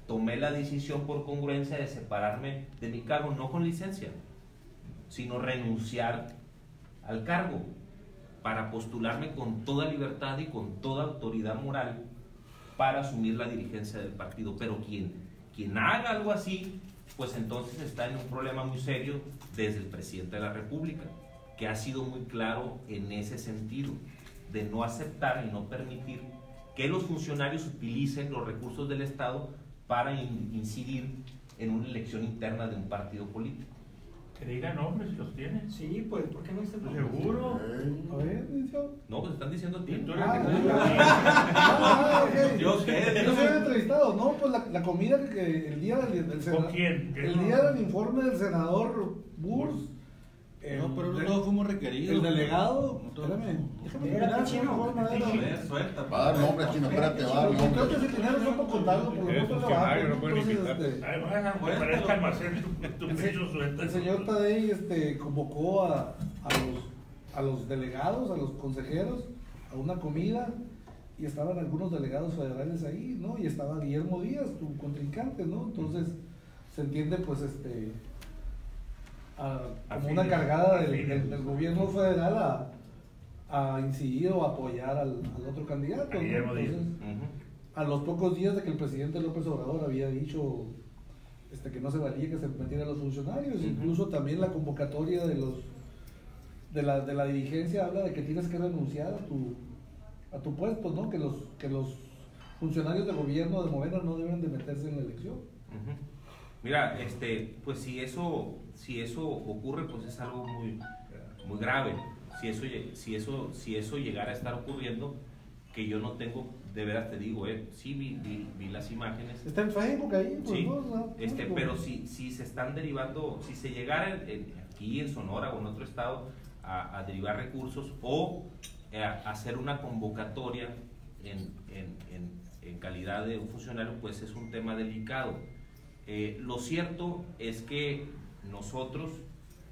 tomé la decisión por congruencia de separarme de mi cargo, no con licencia, sino renunciar al cargo para postularme con toda libertad y con toda autoridad moral para asumir la dirigencia del partido. Pero quien haga algo así, pues entonces está en un problema muy serio desde el presidente de la República, que ha sido muy claro en ese sentido, de no aceptar y no permitir que los funcionarios utilicen los recursos del Estado para incidir en una elección interna de un partido político. Que diga nombres si los tienen. Sí, pues, ¿por qué no está ¿Seguro? A ver, No, pues están diciendo a ti. Yo soy entrevistado. No, pues la comida que el día del senador. ¿Con quién? El día del informe del senador Burs, No, pero todos fuimos requeridos. El delegado, No todos. espérame, déjame Espérate, terminar, Chino. por favor, Madero. Suelta. Va a dar nombre, Chino, espérate, va a dar Yo creo nombre. que si dinero no puedo contarlo, por lo Eres menos funcionario, trabajo, no pueden entonces, invitar. este, Me parece que almacén tu pecho suelta. el señor Tadei convocó a los delegados, a los consejeros, a una comida, y estaban algunos delegados federales ahí, ¿no? Y estaba Guillermo Díaz, tu contrincante, ¿no? Entonces, se entiende, pues, como una cargada del gobierno federal a incidir o apoyar al otro candidato, A ¿no? Guillermo Díaz. Entonces, a los pocos días de que el presidente López Obrador había dicho que no se valía que se metieran los funcionarios, incluso también la convocatoria de la dirigencia habla de que tienes que renunciar a tu puesto, ¿no? Que los funcionarios de gobierno de Morena no deben de meterse en la elección. Mira, pues si eso ocurre, pues es algo muy, muy grave. Si eso llegara a estar ocurriendo, que yo no tengo, de veras te digo, sí vi las imágenes. Está en Facebook ahí, pues, Sí, ¿no? pero si se están derivando, si se llegara aquí en Sonora o en otro estado a derivar recursos o a hacer una convocatoria en calidad de un funcionario, pues es un tema delicado. Lo cierto es que nosotros,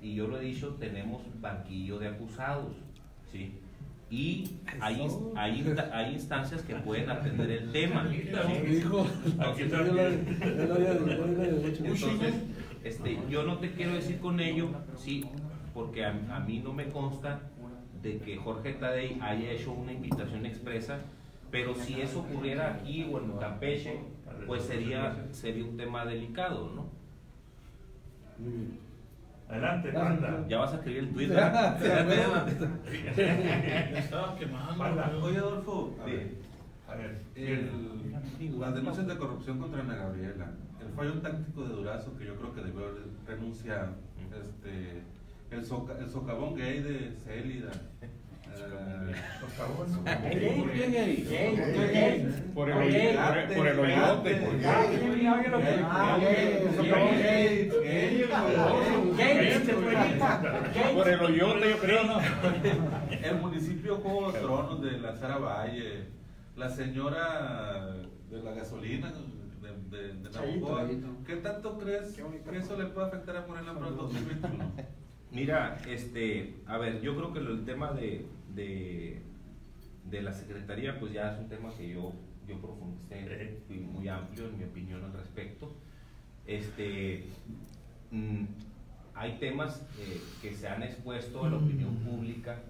y yo lo he dicho, tenemos un banquillo de acusados, ¿sí? Y hay instancias que pueden atender el tema. ¿Sí? Dijo, Aquí yo Entonces, yo no te quiero decir con ello, sí, porque a mí no me consta de que Jorge Tadei haya hecho una invitación expresa, pero si eso ocurriera aquí o en Campeche, pues sería un tema delicado, ¿no? Muy bien. Adelante, Gracias. manda. Ya vas a escribir el Twitter. Estaba quemando. Manda. Oye, Adolfo, Sí. A ver, las denuncias de corrupción contra Ana Gabriela, el fallo táctico de Durazo, que yo creo que debió haber renunciado, el socavón gay de Célida, por el hoyote. Por el hoyote, yo creo, ¿no? el municipio Juego de Tronos de la Sara Valle, la señora de la gasolina de Navajo. ¿Qué tanto crees que eso le puede afectar a Morena para el 2021? Mira, a ver, yo creo que el tema de la Secretaría, pues ya es un tema que yo profundicé, fui muy amplio en mi opinión al respecto. Hay temas que se han expuesto a la opinión pública,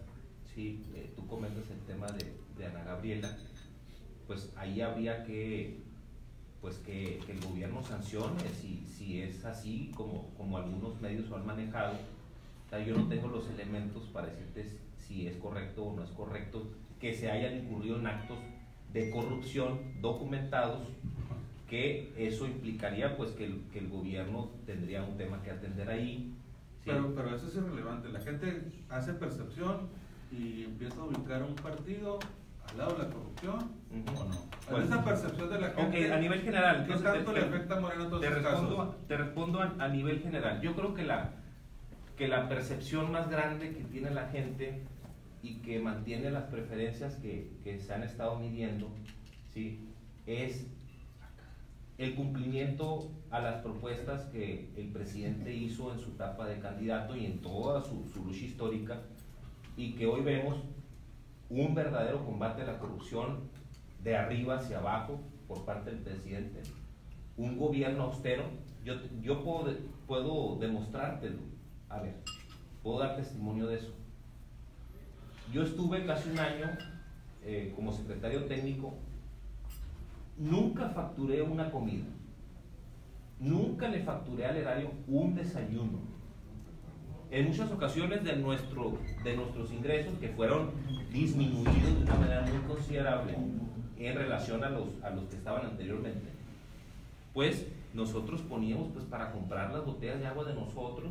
¿sí? Tú comentas el tema de Ana Gabriela, pues ahí habría que el gobierno sancione si es así como algunos medios lo han manejado. O sea, yo no tengo los elementos para decirte si es correcto o no es correcto que se hayan incurrido en actos de corrupción documentados, que eso implicaría pues que el gobierno tendría un tema que atender ahí. ¿Sí? Pero eso es irrelevante. La gente hace percepción y empieza a ubicar un partido al lado de la corrupción, ¿o no? Bueno, Esa percepción de la gente. Ok, a nivel general. ¿Qué Entonces, tanto le afecta a Morena en todos estos casos? Te respondo a nivel general. Yo creo que la percepción más grande que tiene la gente y que mantiene las preferencias que se han estado midiendo, ¿sí? Es el cumplimiento a las propuestas que el presidente hizo en su etapa de candidato y en toda su lucha histórica, y que hoy vemos un verdadero combate a la corrupción de arriba hacia abajo por parte del presidente, un gobierno austero. Yo puedo demostrártelo, a ver, puedo dar testimonio de eso. Yo estuve casi un año como secretario técnico. Nunca facturé una comida, nunca le facturé al erario un desayuno. En muchas ocasiones de nuestros ingresos, que fueron disminuidos de una manera muy considerable en relación a los que estaban anteriormente, pues nosotros poníamos pues para comprar las botellas de agua de nosotros,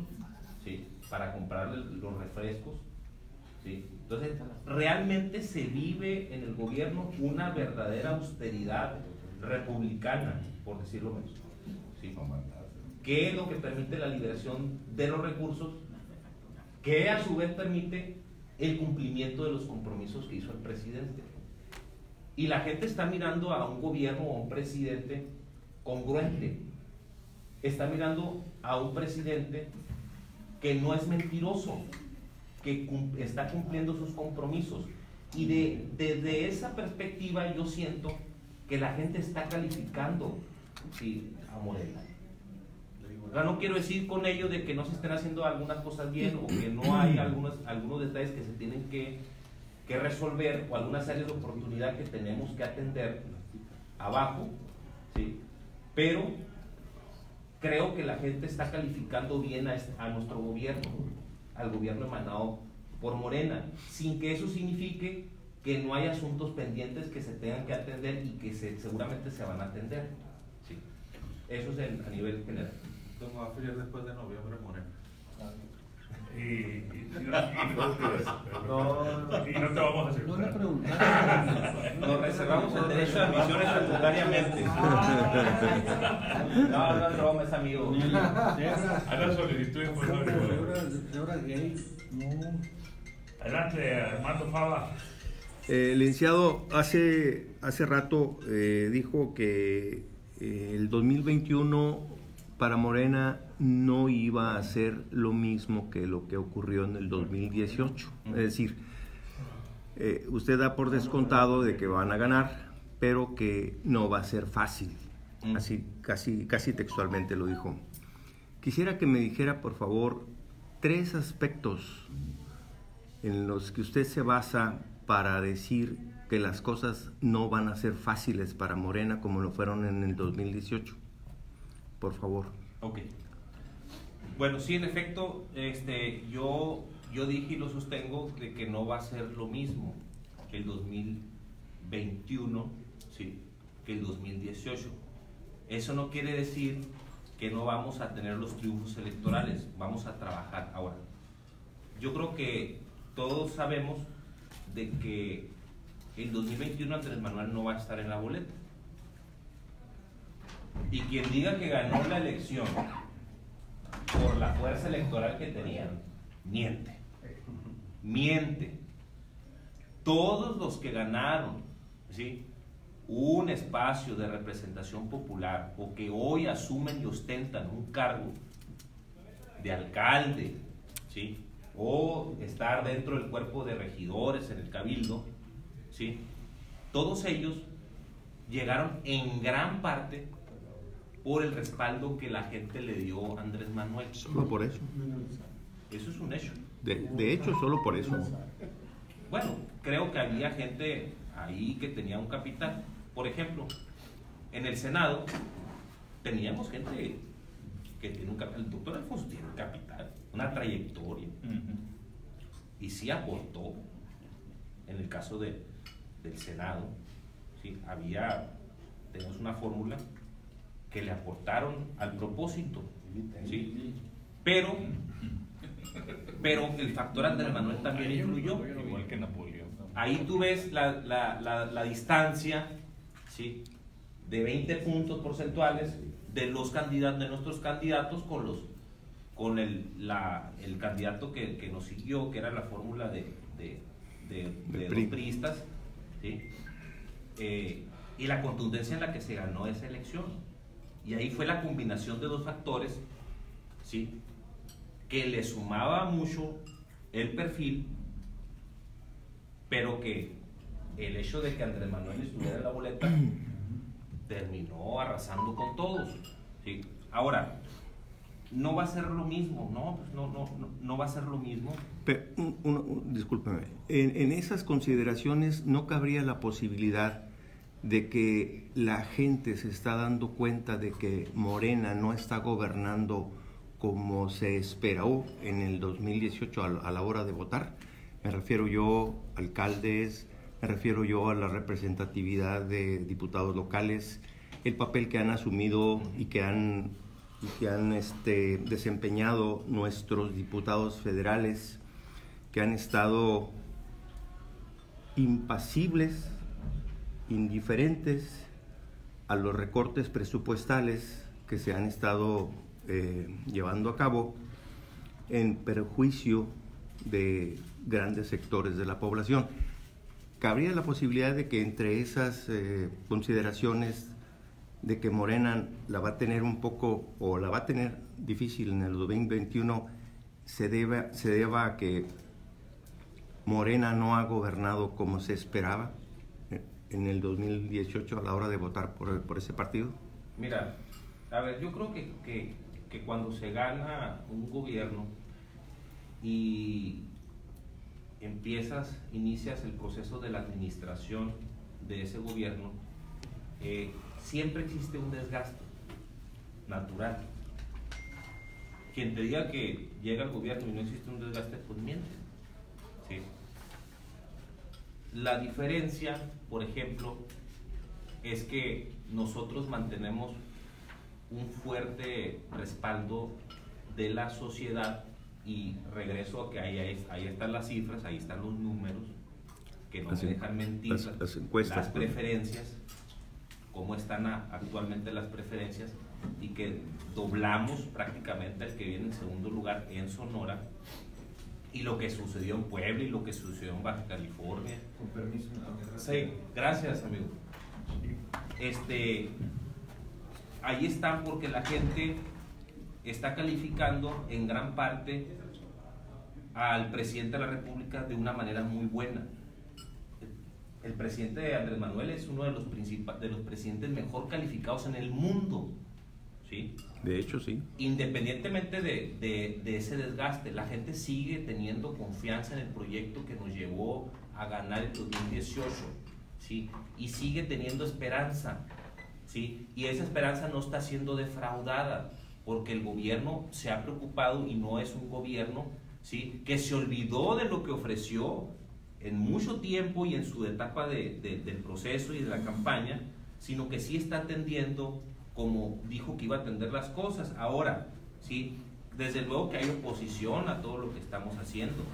¿sí? Para comprar los refrescos, ¿sí? Entonces realmente se vive en el gobierno una verdadera austeridad republicana, por decirlo menos, ¿sí? ¿Qué es lo que permite la liberación de los recursos? que a su vez permite el cumplimiento de los compromisos que hizo el presidente. Y la gente está mirando a un gobierno o a un presidente congruente. Está mirando a un presidente que no es mentiroso, que está cumpliendo sus compromisos. Y desde esa perspectiva yo siento que la gente está calificando, sí, a Morena. O sea, no quiero decir con ello de que no se estén haciendo algunas cosas bien o que no hay algunos detalles que se tienen que resolver o algunas áreas de oportunidad que tenemos que atender abajo, ¿sí? Pero creo que la gente está calificando bien a nuestro gobierno, al gobierno emanado por Morena, sin que eso signifique que no hay asuntos pendientes que se tengan que atender y que seguramente se van a atender, ¿sí? Eso es a nivel general. ¿Cómo va a afiliar después de noviembre, Morena? Y no te vamos a hacer. No le preguntaron. Nos reservamos el derecho de admisión estatutariamente. No es broma, es amigo. A la solicitud De hora gay. No. Adelante, Armando Fava. Licenciado, hace rato dijo que el 2021 para Morena no iba a ser lo mismo que lo que ocurrió en el 2018. Es decir, usted da por descontado de que van a ganar, pero que no va a ser fácil. Así, casi textualmente lo dijo. Quisiera que me dijera, por favor, 3 aspectos en los que usted se basa para decir que las cosas no van a ser fáciles para Morena como lo fueron en el 2018. Por favor. Ok. Bueno, sí, en efecto, yo dije y lo sostengo de que no va a ser lo mismo el 2021, sí, que el 2018. Eso no quiere decir que no vamos a tener los triunfos electorales, vamos a trabajar ahora. Yo creo que todos sabemos de que el 2021 Andrés Manuel no va a estar en la boleta. Y quien diga que ganó la elección por la fuerza electoral que tenían, miente. Miente. Todos los que ganaron, ¿sí?, un espacio de representación popular o que hoy asumen y ostentan un cargo de alcalde, ¿sí?, o estar dentro del cuerpo de regidores en el cabildo, ¿sí?, todos ellos llegaron en gran parte por el respaldo que la gente le dio a Andrés Manuel. Solo por eso. Eso es un hecho. De hecho, solo por eso. Bueno, creo que había gente ahí que tenía un capital. Por ejemplo, en el Senado teníamos gente que tiene un capital. El doctor Alfonso tiene un capital, una trayectoria. Y sí aportó. En el caso del Senado, ¿sí?, tenemos una fórmula que le aportaron al propósito, ¿sí? Pero el factor Andrés Manuel también influyó. Igual que Napoleón. Ahí tú ves la distancia, ¿sí?, de 20 puntos porcentuales de nuestros candidatos con el candidato que nos siguió, que era la fórmula de los priistas, ¿sí?, y la contundencia en la que se ganó esa elección. Y ahí fue la combinación de 2 factores, ¿sí?, que le sumaba mucho el perfil, pero que el hecho de que Andrés Manuel estuviera en la boleta terminó arrasando con todos, ¿sí? Ahora, no va a ser lo mismo, no va a ser lo mismo. Pero, discúlpeme, en esas consideraciones no cabría la posibilidad de que la gente se está dando cuenta de que Morena no está gobernando como se esperó en el 2018 a la hora de votar. Me refiero yo a alcaldes, me refiero yo a la representatividad de diputados locales, el papel que han asumido y que han desempeñado nuestros diputados federales, que han estado impasibles, indiferentes a los recortes presupuestales que se han estado llevando a cabo en perjuicio de grandes sectores de la población. ¿Cabría la posibilidad de que entre esas consideraciones de que Morena la va a tener un poco, o la va a tener difícil en el 2021, se deba a que Morena no ha gobernado como se esperaba en el 2018 a la hora de votar por ese partido? Mira, a ver, yo creo que cuando se gana un gobierno y inicias el proceso de la administración de ese gobierno, siempre existe un desgaste natural. Quien te diga que llega al gobierno y no existe un desgaste, pues miente. ¿Sí? La diferencia, por ejemplo, es que nosotros mantenemos un fuerte respaldo de la sociedad, y regreso a que ahí están las cifras, ahí están los números, que no me dejan mentir, las encuestas, las preferencias, cómo están actualmente las preferencias, y que doblamos prácticamente al que viene en segundo lugar en Sonora, y lo que sucedió en Puebla y lo que sucedió en Baja California. Con permiso. Sí, gracias, amigo. Ahí están porque la gente está calificando en gran parte al presidente de la República de una manera muy buena. El presidente Andrés Manuel es uno de los presidentes mejor calificados en el mundo, ¿sí? De hecho, sí. Independientemente de ese desgaste, la gente sigue teniendo confianza en el proyecto que nos llevó a ganar el 2018, ¿sí? Y sigue teniendo esperanza, ¿sí? Y esa esperanza no está siendo defraudada, porque el gobierno se ha preocupado, y no es un gobierno, ¿sí?, que se olvidó de lo que ofreció en mucho tiempo y en su etapa del proceso y de la campaña, sino que sí está atendiendo como dijo que iba a atender las cosas. Ahora, ¿sí?, desde luego que hay oposición a todo lo que estamos haciendo,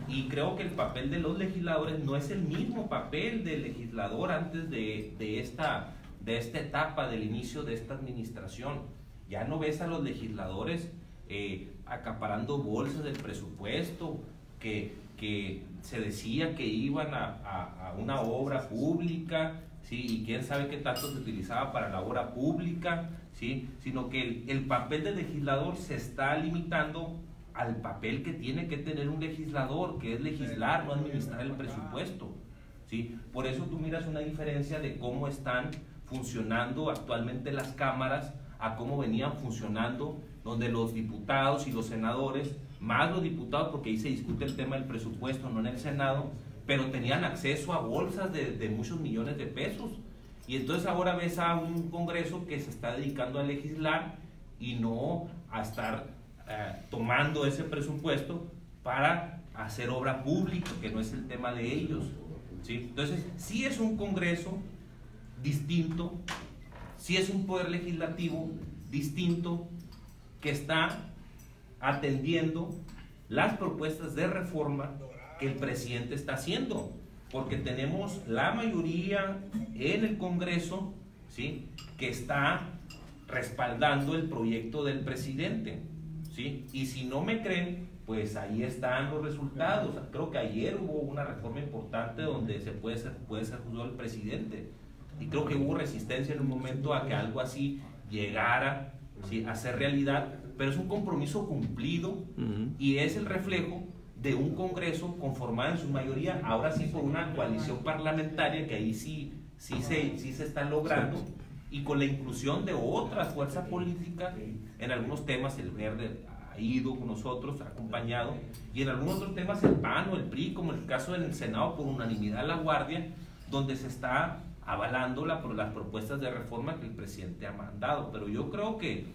y creo que el papel de los legisladores no es el mismo papel del legislador antes de esta etapa del inicio de esta administración. Ya no ves a los legisladores acaparando bolsas del presupuesto que se decía que iban a una obra pública, ¿sí?, y quién sabe qué tanto se utilizaba para la obra pública, ¿sí?, sino que el papel del legislador se está limitando al papel que tiene que tener un legislador, que es legislar, no administrar el presupuesto, ¿sí? Por eso tú miras una diferencia de cómo están funcionando actualmente las cámaras a cómo venían funcionando, donde los diputados y los senadores, más los diputados, porque ahí se discute el tema del presupuesto, no en el Senado, pero tenían acceso a bolsas de muchos millones de pesos. Y entonces ahora ves a un Congreso que se está dedicando a legislar y no a estar tomando ese presupuesto para hacer obra pública, que no es el tema de ellos, ¿sí? Entonces, sí es un Congreso distinto, sí es un poder legislativo distinto, que está atendiendo las propuestas de reforma que el presidente está haciendo, porque tenemos la mayoría en el Congreso, ¿sí?, que está respaldando el proyecto del presidente, ¿sí? Y si no me creen, pues ahí están los resultados. Creo que ayer hubo una reforma importante donde puede ser juzgado el presidente, y creo que hubo resistencia en un momento a que algo así llegara, ¿sí?, a ser realidad, pero es un compromiso cumplido, y es el reflejo de un Congreso conformado en su mayoría, ahora sí por una coalición parlamentaria, que ahí sí se está logrando, y con la inclusión de otras fuerzas políticas en algunos temas. El Verde ha ido con nosotros, ha acompañado, y en algunos otros temas el PAN o el PRI, como el caso del Senado por unanimidad La Guardia, donde se está avalando las propuestas de reforma que el presidente ha mandado. Pero yo creo que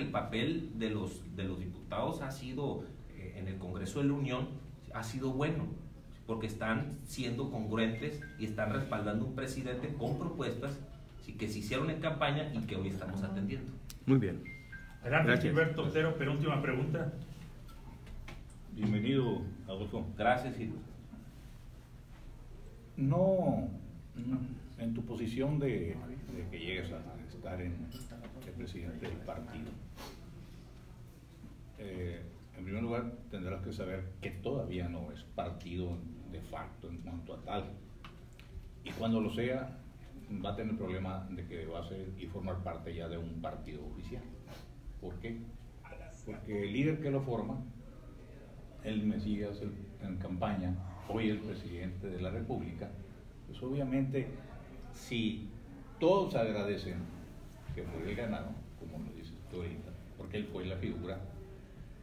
el papel de los diputados ha sido, en el Congreso de la Unión, ha sido bueno, porque están siendo congruentes y están respaldando un presidente con propuestas, sí, que se hicieron en campaña y que hoy estamos atendiendo. Muy bien. Adelante, Gilberto Otero, penúltima pregunta. Bienvenido, Adolfo. Gracias, Gilberto. No, en tu posición de que llegues a estar de presidente del partido, En primer lugar, tendrás que saber que todavía no es partido de facto en cuanto a tal. Y cuando lo sea, va a tener el problema de que va a ser y formar parte ya de un partido oficial. ¿Por qué? Porque el líder que lo forma, el Mesías en campaña, hoy el presidente de la República, pues obviamente si todos agradecen que fue el ganado, como lo dices tú ahorita, porque él fue la figura,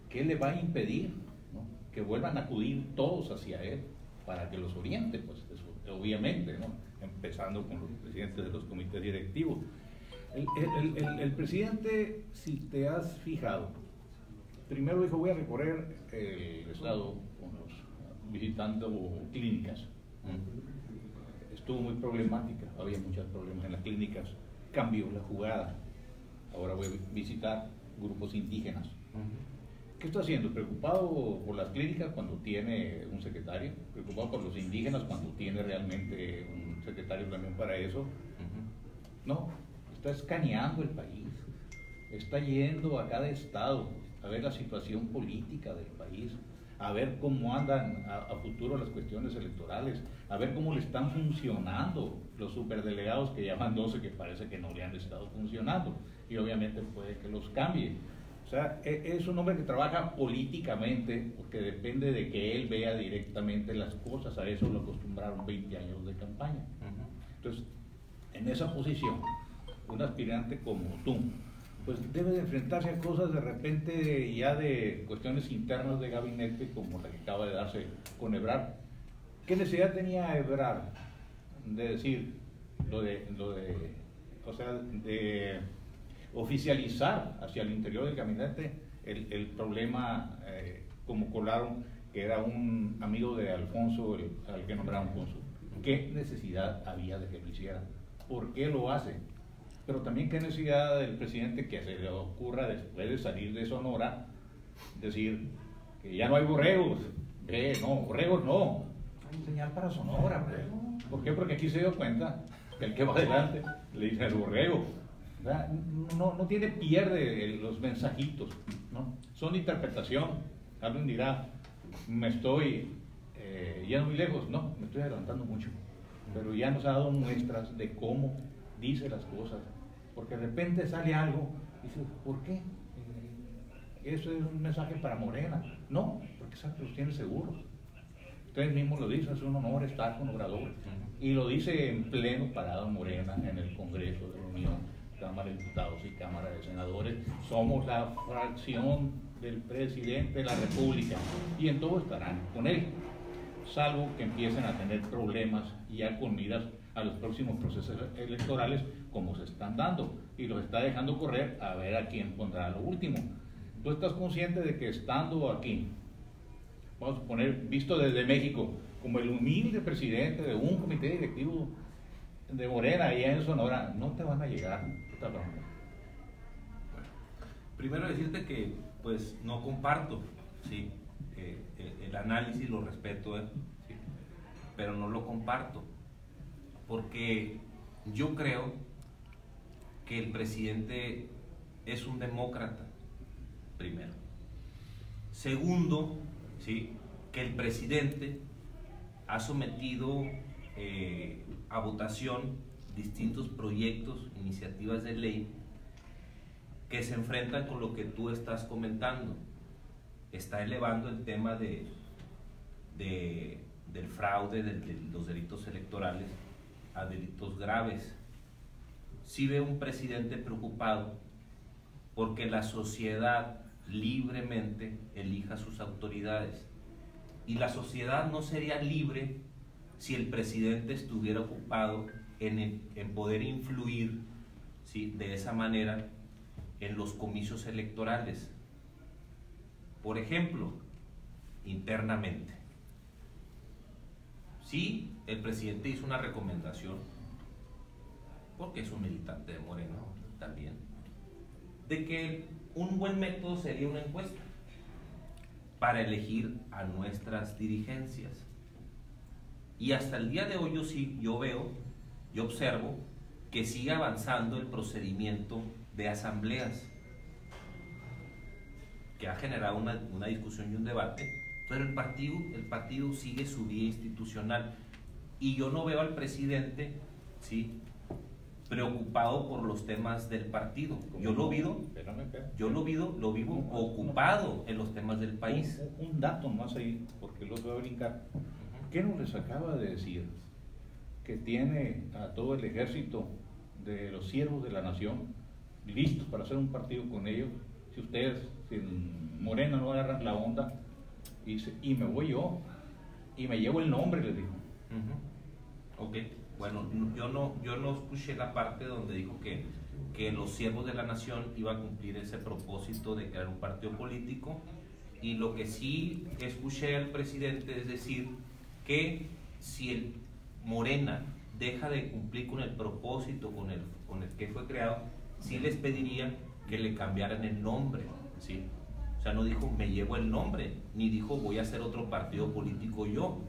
¿qué le va a impedir, ¿no?, que vuelvan a acudir todos hacia él para que los oriente? Pues eso, obviamente, ¿no?, empezando con los presidentes de los comités directivos. El presidente, si te has fijado, primero dijo: voy a recorrer el estado visitando clínicas. Estuvo muy problemática, había muchos problemas en las clínicas. Cambió la jugada. Ahora voy a visitar grupos indígenas. ¿Qué está haciendo? ¿Preocupado por las clínicas cuando tiene un secretario? ¿Preocupado por los indígenas cuando tiene realmente un secretario también para eso? No, está escaneando el país. Está yendo a cada estado a ver la situación política del país, a ver cómo andan a futuro las cuestiones electorales, a ver cómo le están funcionando los superdelegados que llaman 12, que parece que no le han estado funcionando, y obviamente puede que los cambie. O sea, es un hombre que trabaja políticamente, porque depende de que él vea directamente las cosas. A eso lo acostumbraron 20 años de campaña. Entonces, en esa posición, un aspirante como tú, pues debe de enfrentarse a cosas de repente ya de cuestiones internas de gabinete, como la que acaba de darse con Ebrard. ¿Qué necesidad tenía Ebrard de decir de oficializar hacia el interior del gabinete el problema, como colaron, que era un amigo de Alfonso, al que nombraron cónsul? ¿Qué necesidad había de que lo hiciera? ¿Por qué lo hace? Pero también qué necesidad del presidente que se le ocurra, después de salir de Sonora, decir que ya no hay borregos. No, borregos no. Hay señal para Sonora, pues. ¿Por qué? Porque aquí se dio cuenta que el que va adelante le dice al borrego. No tiene pierde los mensajitos, ¿no? Son de interpretación. Alguien dirá: me estoy yendo muy lejos. No, me estoy adelantando mucho. Pero ya nos ha dado muestras de cómo dice las cosas. Porque de repente sale algo y dices: ¿por qué? Eso es un mensaje para Morena. No, porque los tiene seguros. Ustedes mismos lo dicen, es un honor estar con Obrador. Y lo dice en pleno parado Morena en el Congreso de la Unión, Cámara de Diputados y Cámara de Senadores. Somos la fracción del presidente de la República y en todo estarán con él, salvo que empiecen a tener problemas ya con miras a los próximos procesos electorales, como se están dando, y los está dejando correr a ver a quién pondrá lo último. ¿Tú estás consciente de que estando aquí, vamos a poner, visto desde México, como el humilde presidente de un comité directivo de Morena allá en Sonora, no te van a llegar esta bronca? Bueno, primero decirte que pues no comparto, sí, el análisis, lo respeto, sí, pero no lo comparto, porque yo creo que el presidente es un demócrata, primero. Segundo, sí, que el presidente ha sometido a votación distintos proyectos, iniciativas de ley que se enfrentan con lo que tú estás comentando. Está elevando el tema del fraude, de los delitos electorales a delitos graves. Sí veo un presidente preocupado porque la sociedad libremente elija sus autoridades, y la sociedad no sería libre si el presidente estuviera ocupado en poder influir, ¿sí?, de esa manera en los comicios electorales. Por ejemplo, internamente, sí, el presidente hizo una recomendación, porque es un militante de Morena también, de que un buen método sería una encuesta para elegir a nuestras dirigencias. Y hasta el día de hoy yo veo, yo observo que sigue avanzando el procedimiento de asambleas. que ha generado una discusión y un debate, pero el partido sigue su vía institucional. Y yo no veo al presidente, ¿sí?, preocupado por los temas del partido. Yo lo vivo ocupado en los temas del país. Un dato más ahí, porque los voy a brincar. ¿Qué nos les acaba de decir? Que tiene a todo el ejército de los siervos de la nación listos para hacer un partido con ellos. Si ustedes, si en Morena no agarran la onda, y me voy yo, y me llevo el nombre, les dijo. Ok, bueno, yo no escuché la parte donde dijo que los siervos de la nación iban a cumplir ese propósito de crear un partido político, y lo que sí escuché al presidente es decir que si el Morena deja de cumplir con el propósito con el que fue creado, sí les pediría que le cambiaran el nombre, ¿sí? O sea, no dijo me llevo el nombre, ni dijo voy a hacer otro partido político yo,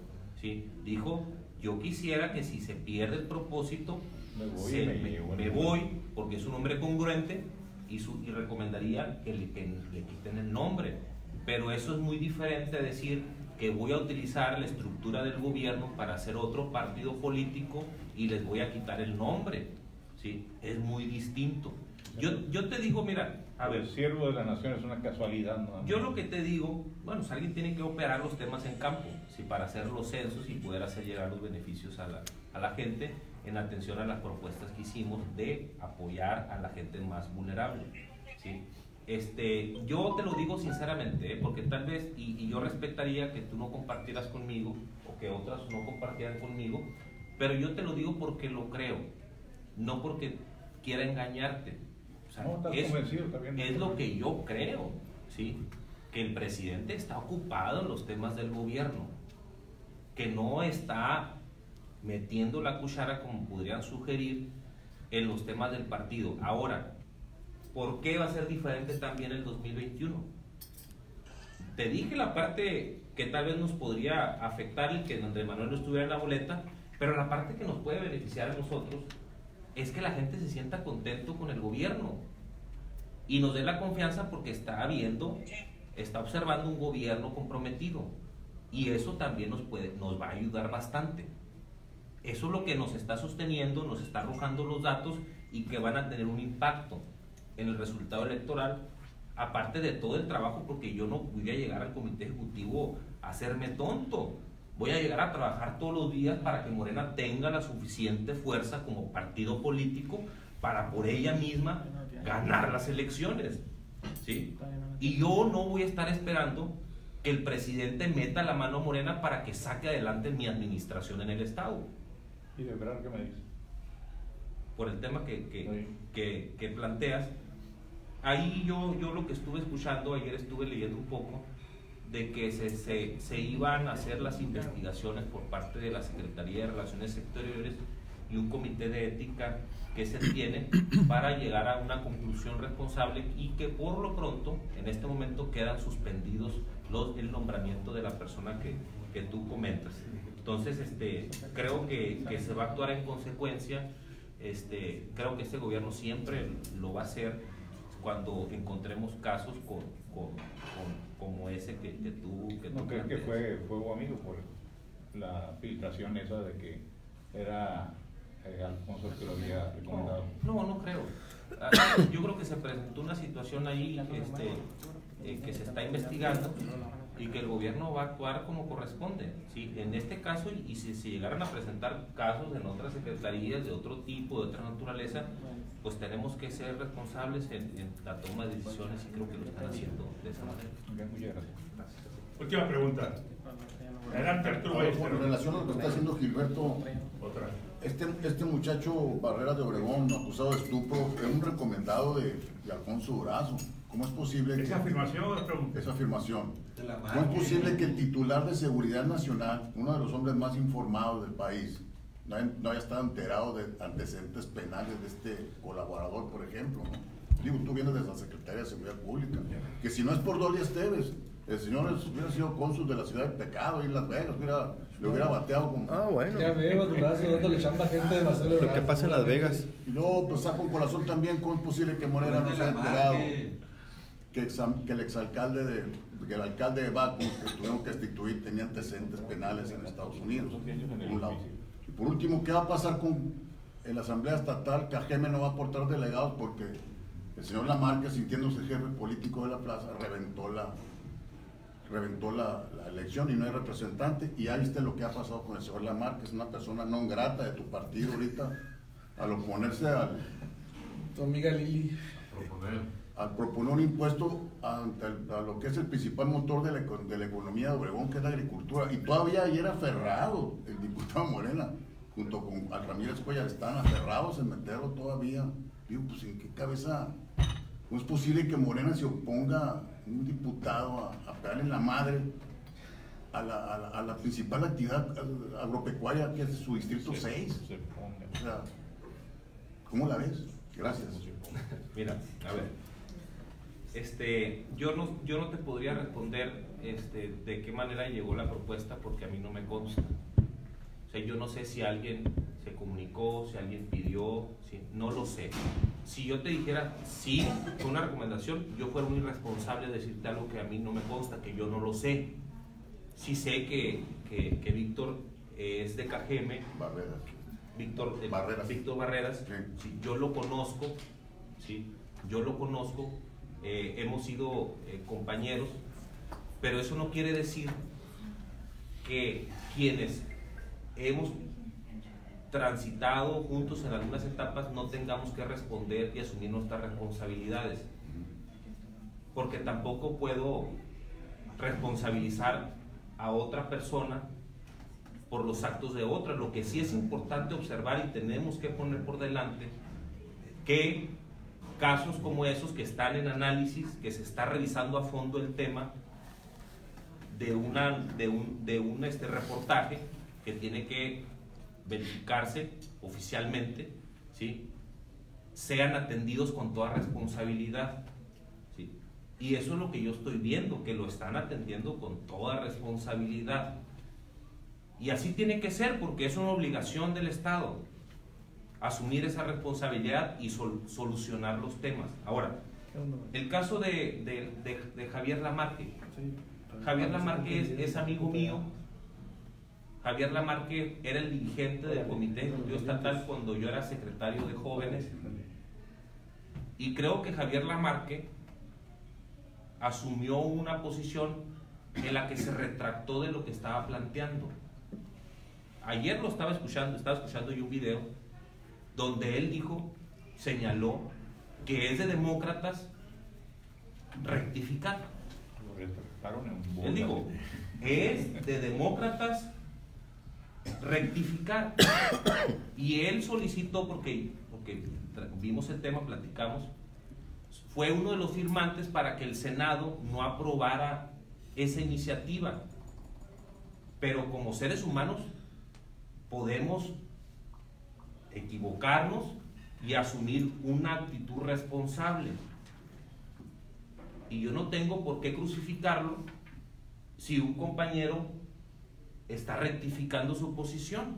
¿sí? Dijo yo quisiera que si se pierde el propósito, me voy, porque es un nombre congruente, y recomendaría que le quiten el nombre. Pero eso es muy diferente a decir que voy a utilizar la estructura del gobierno para hacer otro partido político y les voy a quitar el nombre, ¿sí? Es muy distinto. Yo te digo, mira, a ver, siervo de la nación es una casualidad, ¿no? Yo lo que te digo, bueno, si alguien tiene que operar los temas en campo, ¿sí?, para hacer los censos y poder hacer llegar los beneficios a la gente en atención a las propuestas que hicimos de apoyar a la gente más vulnerable, ¿sí? Yo te lo digo sinceramente, porque tal vez, y yo respetaría que tú no compartieras conmigo o que otras no compartieran conmigo, pero yo te lo digo porque lo creo, no porque quiera engañarte. O sea, no, es lo que yo creo, ¿sí? Que el presidente está ocupado en los temas del gobierno, que no está metiendo la cuchara, como podrían sugerir, en los temas del partido. Ahora, ¿por qué va a ser diferente también el 2021? Te dije la parte que tal vez nos podría afectar y que Andrés Manuel no estuviera en la boleta, pero la parte que nos puede beneficiar a nosotros es que la gente se sienta contento con el gobierno y nos dé la confianza porque está observando un gobierno comprometido, y eso también nos va a ayudar bastante. Eso es lo que nos está sosteniendo, nos está arrojando los datos y que van a tener un impacto en el resultado electoral, aparte de todo el trabajo, porque yo no voy a llegar al comité ejecutivo a hacerme tonto. Voy a llegar a trabajar todos los días para que Morena tenga la suficiente fuerza como partido político para por ella misma ganar las elecciones, ¿sí? Y yo no voy a estar esperando que el presidente meta la mano a Morena para que saque adelante mi administración en el Estado. ¿Y de verdad qué me dices? Por el tema que planteas, ahí yo lo que estuve escuchando, ayer estuve leyendo un poco, de que se iban a hacer las investigaciones por parte de la Secretaría de Relaciones Exteriores y un comité de ética que se tiene para llegar a una conclusión responsable, y que por lo pronto en este momento quedan suspendidos el nombramiento de la persona que tú comentas. Entonces creo que se va a actuar en consecuencia. Creo que este gobierno siempre lo va a hacer cuando encontremos casos como ese que tú ¿No crees que fue amigo por la filtración esa de que era Alfonso el que lo había recomendado? No creo. Yo creo que se presentó una situación ahí que se está investigando y que el gobierno va a actuar como corresponde, ¿sí? En este caso, y si se llegaran a presentar casos en otras secretarías de otro tipo, de otra naturaleza, pues tenemos que ser responsables en la toma de decisiones, y creo que lo están haciendo de esa manera. Muchas gracias. Última pregunta. Adelante, Arturo. En relación a lo que está haciendo Gilberto, este muchacho Barrera de Obregón, acusado de estupro, es un recomendado de Alfonso Durazo. ¿Cómo es posible que... ¿Esa afirmación o pregunta? Esa afirmación. ¿Cómo es posible que el titular de Seguridad Nacional, uno de los hombres más informados del país, no haya estado enterado de antecedentes penales de este colaborador, por ejemplo, ¿no? Digo, tú vienes de la Secretaría de Seguridad Pública, que si no es por Dolly Esteves, el señor hubiera sido cónsul de la ciudad de pecado ahí en Las Vegas, le hubiera bateado con... bueno. Ya veo, Durazo, dándole chamba a gente de Marcelo. Lo que pasa en Las Vegas. Y luego, pues saco un corazón también, ¿cómo es posible que Morena no se haya enterado? que el exalcalde que el alcalde de Baku, que tuvieron que destituir, tenía antecedentes penales en Estados Unidos, por un lado. Y por último, ¿qué va a pasar con la Asamblea Estatal? Cajeme no va a aportar delegados porque el señor Lamarque, sintiéndose jefe político de la plaza, reventó la elección y no hay representante. Y ahí viste lo que ha pasado con el señor Lamarque, es una persona no grata de tu partido ahorita, al oponerse tu amiga Lili. Al proponer un impuesto a lo que es el principal motor de la economía de Obregón, que es la agricultura. Y todavía ayer aferrado el diputado Morena, junto con Ramírez Cuellar, están aferrados en meterlo todavía. Digo, pues ¿en qué cabeza? ¿No es posible que Morena se oponga, un diputado, a pegarle la madre a la principal actividad agropecuaria, que es su distrito 6? O sea, ¿cómo la ves? Gracias. Mira, a ver. Yo no te podría responder de qué manera llegó la propuesta porque a mí no me consta. O sea, yo no sé si alguien se comunicó, si alguien pidió, no lo sé. Si yo te dijera sí, fue una recomendación, yo fuera un irresponsable de decirte algo que a mí no me consta, que yo no lo sé. Sí sé que Víctor es de Cajeme. Barreras. Víctor Barreras, sí, yo lo conozco, ¿sí? Yo lo conozco. Hemos sido compañeros, pero eso no quiere decir que quienes hemos transitado juntos en algunas etapas no tengamos que responder y asumir nuestras responsabilidades, porque tampoco puedo responsabilizar a otra persona por los actos de otra. Lo que sí es importante observar y tenemos que poner por delante que casos como esos que están en análisis, que se está revisando a fondo el tema de un reportaje que tiene que verificarse oficialmente, ¿sí? Sean atendidos con toda responsabilidad, ¿sí? Y eso es lo que yo estoy viendo, que lo están atendiendo con toda responsabilidad. Y así tiene que ser, porque es una obligación del Estado asumir esa responsabilidad y solucionar los temas. Ahora, el caso de Javier Lamarque. Javier Lamarque es amigo mío. Javier Lamarque era el dirigente del Comité Ejecutivo Estatal cuando yo era secretario de Jóvenes. Y creo que Javier Lamarque asumió una posición en la que se retractó de lo que estaba planteando. Ayer lo estaba escuchando yo un video donde él señaló que es de demócratas rectificar. Él dijo, es de demócratas rectificar. Y él solicitó, porque vimos el tema, platicamos, fue uno de los firmantes para que el Senado no aprobara esa iniciativa. Pero como seres humanos podemos equivocarnos y asumir una actitud responsable. Y yo no tengo por qué crucificarlo si un compañero está rectificando su posición.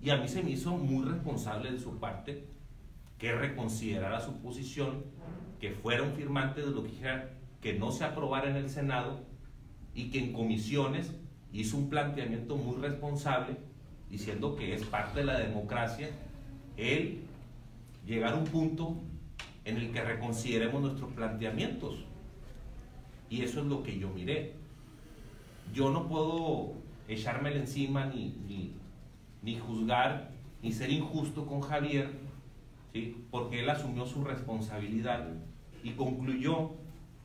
Y a mí se me hizo muy responsable de su parte que reconsiderara su posición, que fuera un firmante de lo que dijera que no se aprobara en el Senado y que en comisiones hizo un planteamiento muy responsable diciendo que es parte de la democracia el llegar a un punto en el que reconsideremos nuestros planteamientos. Y eso es lo que yo miré. Yo no puedo echármela encima ni juzgar ni ser injusto con Javier, ¿sí? Porque él asumió su responsabilidad y concluyó,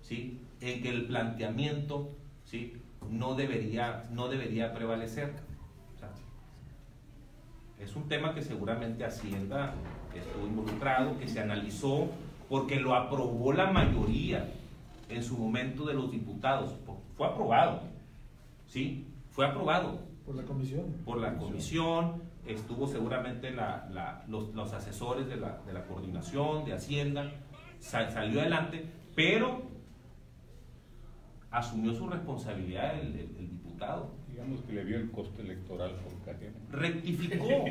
¿sí?, en que el planteamiento, ¿sí?, no debería prevalecer. Es un tema que seguramente Hacienda estuvo involucrado, que se analizó, porque lo aprobó la mayoría en su momento de los diputados. Fue aprobado, ¿sí? Fue aprobado. Por la comisión. Por la comisión, estuvo seguramente los asesores de la coordinación, de Hacienda, salió adelante, pero asumió su responsabilidad el diputado. Digamos que le vio el costo electoral por Cajeme. Rectificó.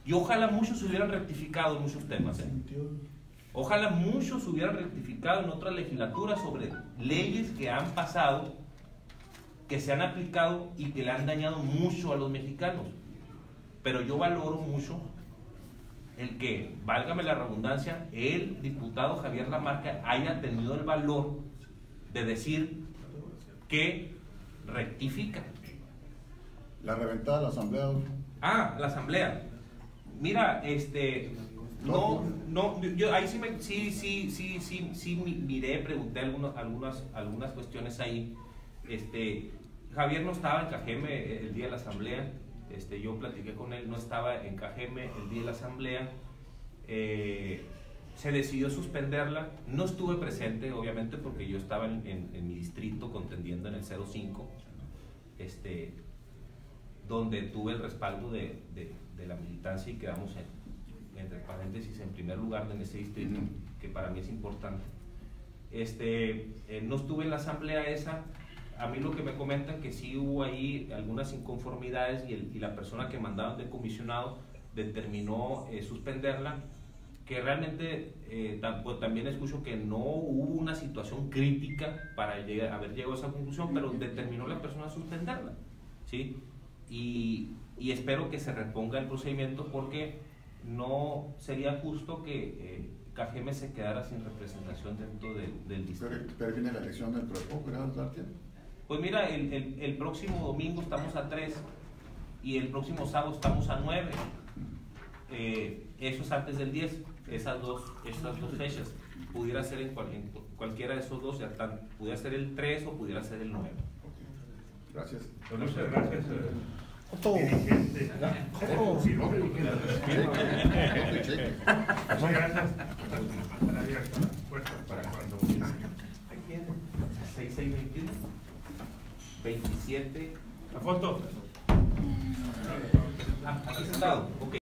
Y ojalá muchos hubieran rectificado en muchos temas. Ojalá muchos hubieran rectificado en otras legislaturas sobre leyes que han pasado, que se han aplicado y que le han dañado mucho a los mexicanos. Pero yo valoro mucho el que, válgame la redundancia, el diputado Javier Lamarca haya tenido el valor de decir que rectifica. La reventada de la asamblea. La asamblea. Mira, yo ahí sí miré, pregunté algunas cuestiones ahí. Javier no estaba en Cajeme el día de la asamblea. Yo platiqué con él, no estaba en Cajeme el día de la asamblea. Se decidió suspenderla. No estuve presente, obviamente, porque yo estaba en mi distrito contendiendo en el 05, donde tuve el respaldo de la militancia y quedamos entre paréntesis en primer lugar en ese distrito, que para mí es importante. No estuve en la asamblea esa. A mí lo que me comentan que sí hubo ahí algunas inconformidades y la persona que mandaban de comisionado determinó suspenderla, que realmente también escucho que no hubo una situación crítica para haber llegado a esa conclusión, pero determinó la persona suspenderla, ¿sí? Y espero que se reponga el procedimiento, porque no sería justo que Cajeme se quedara sin representación dentro del distrito. Pero viene la elección dentro de poco, ¿verdad, Dartian? Pues mira, el próximo domingo estamos a 3 y el próximo sábado estamos a 9. Eso es antes del 10, esas dos fechas. Pudiera ser en cualquiera de esos dos, pudiera ser el 3 o pudiera ser el 9. Gracias. Muchas gracias. Dirigente. Muchas gracias. Para cuando 6621 27. la foto. Aquí sentado.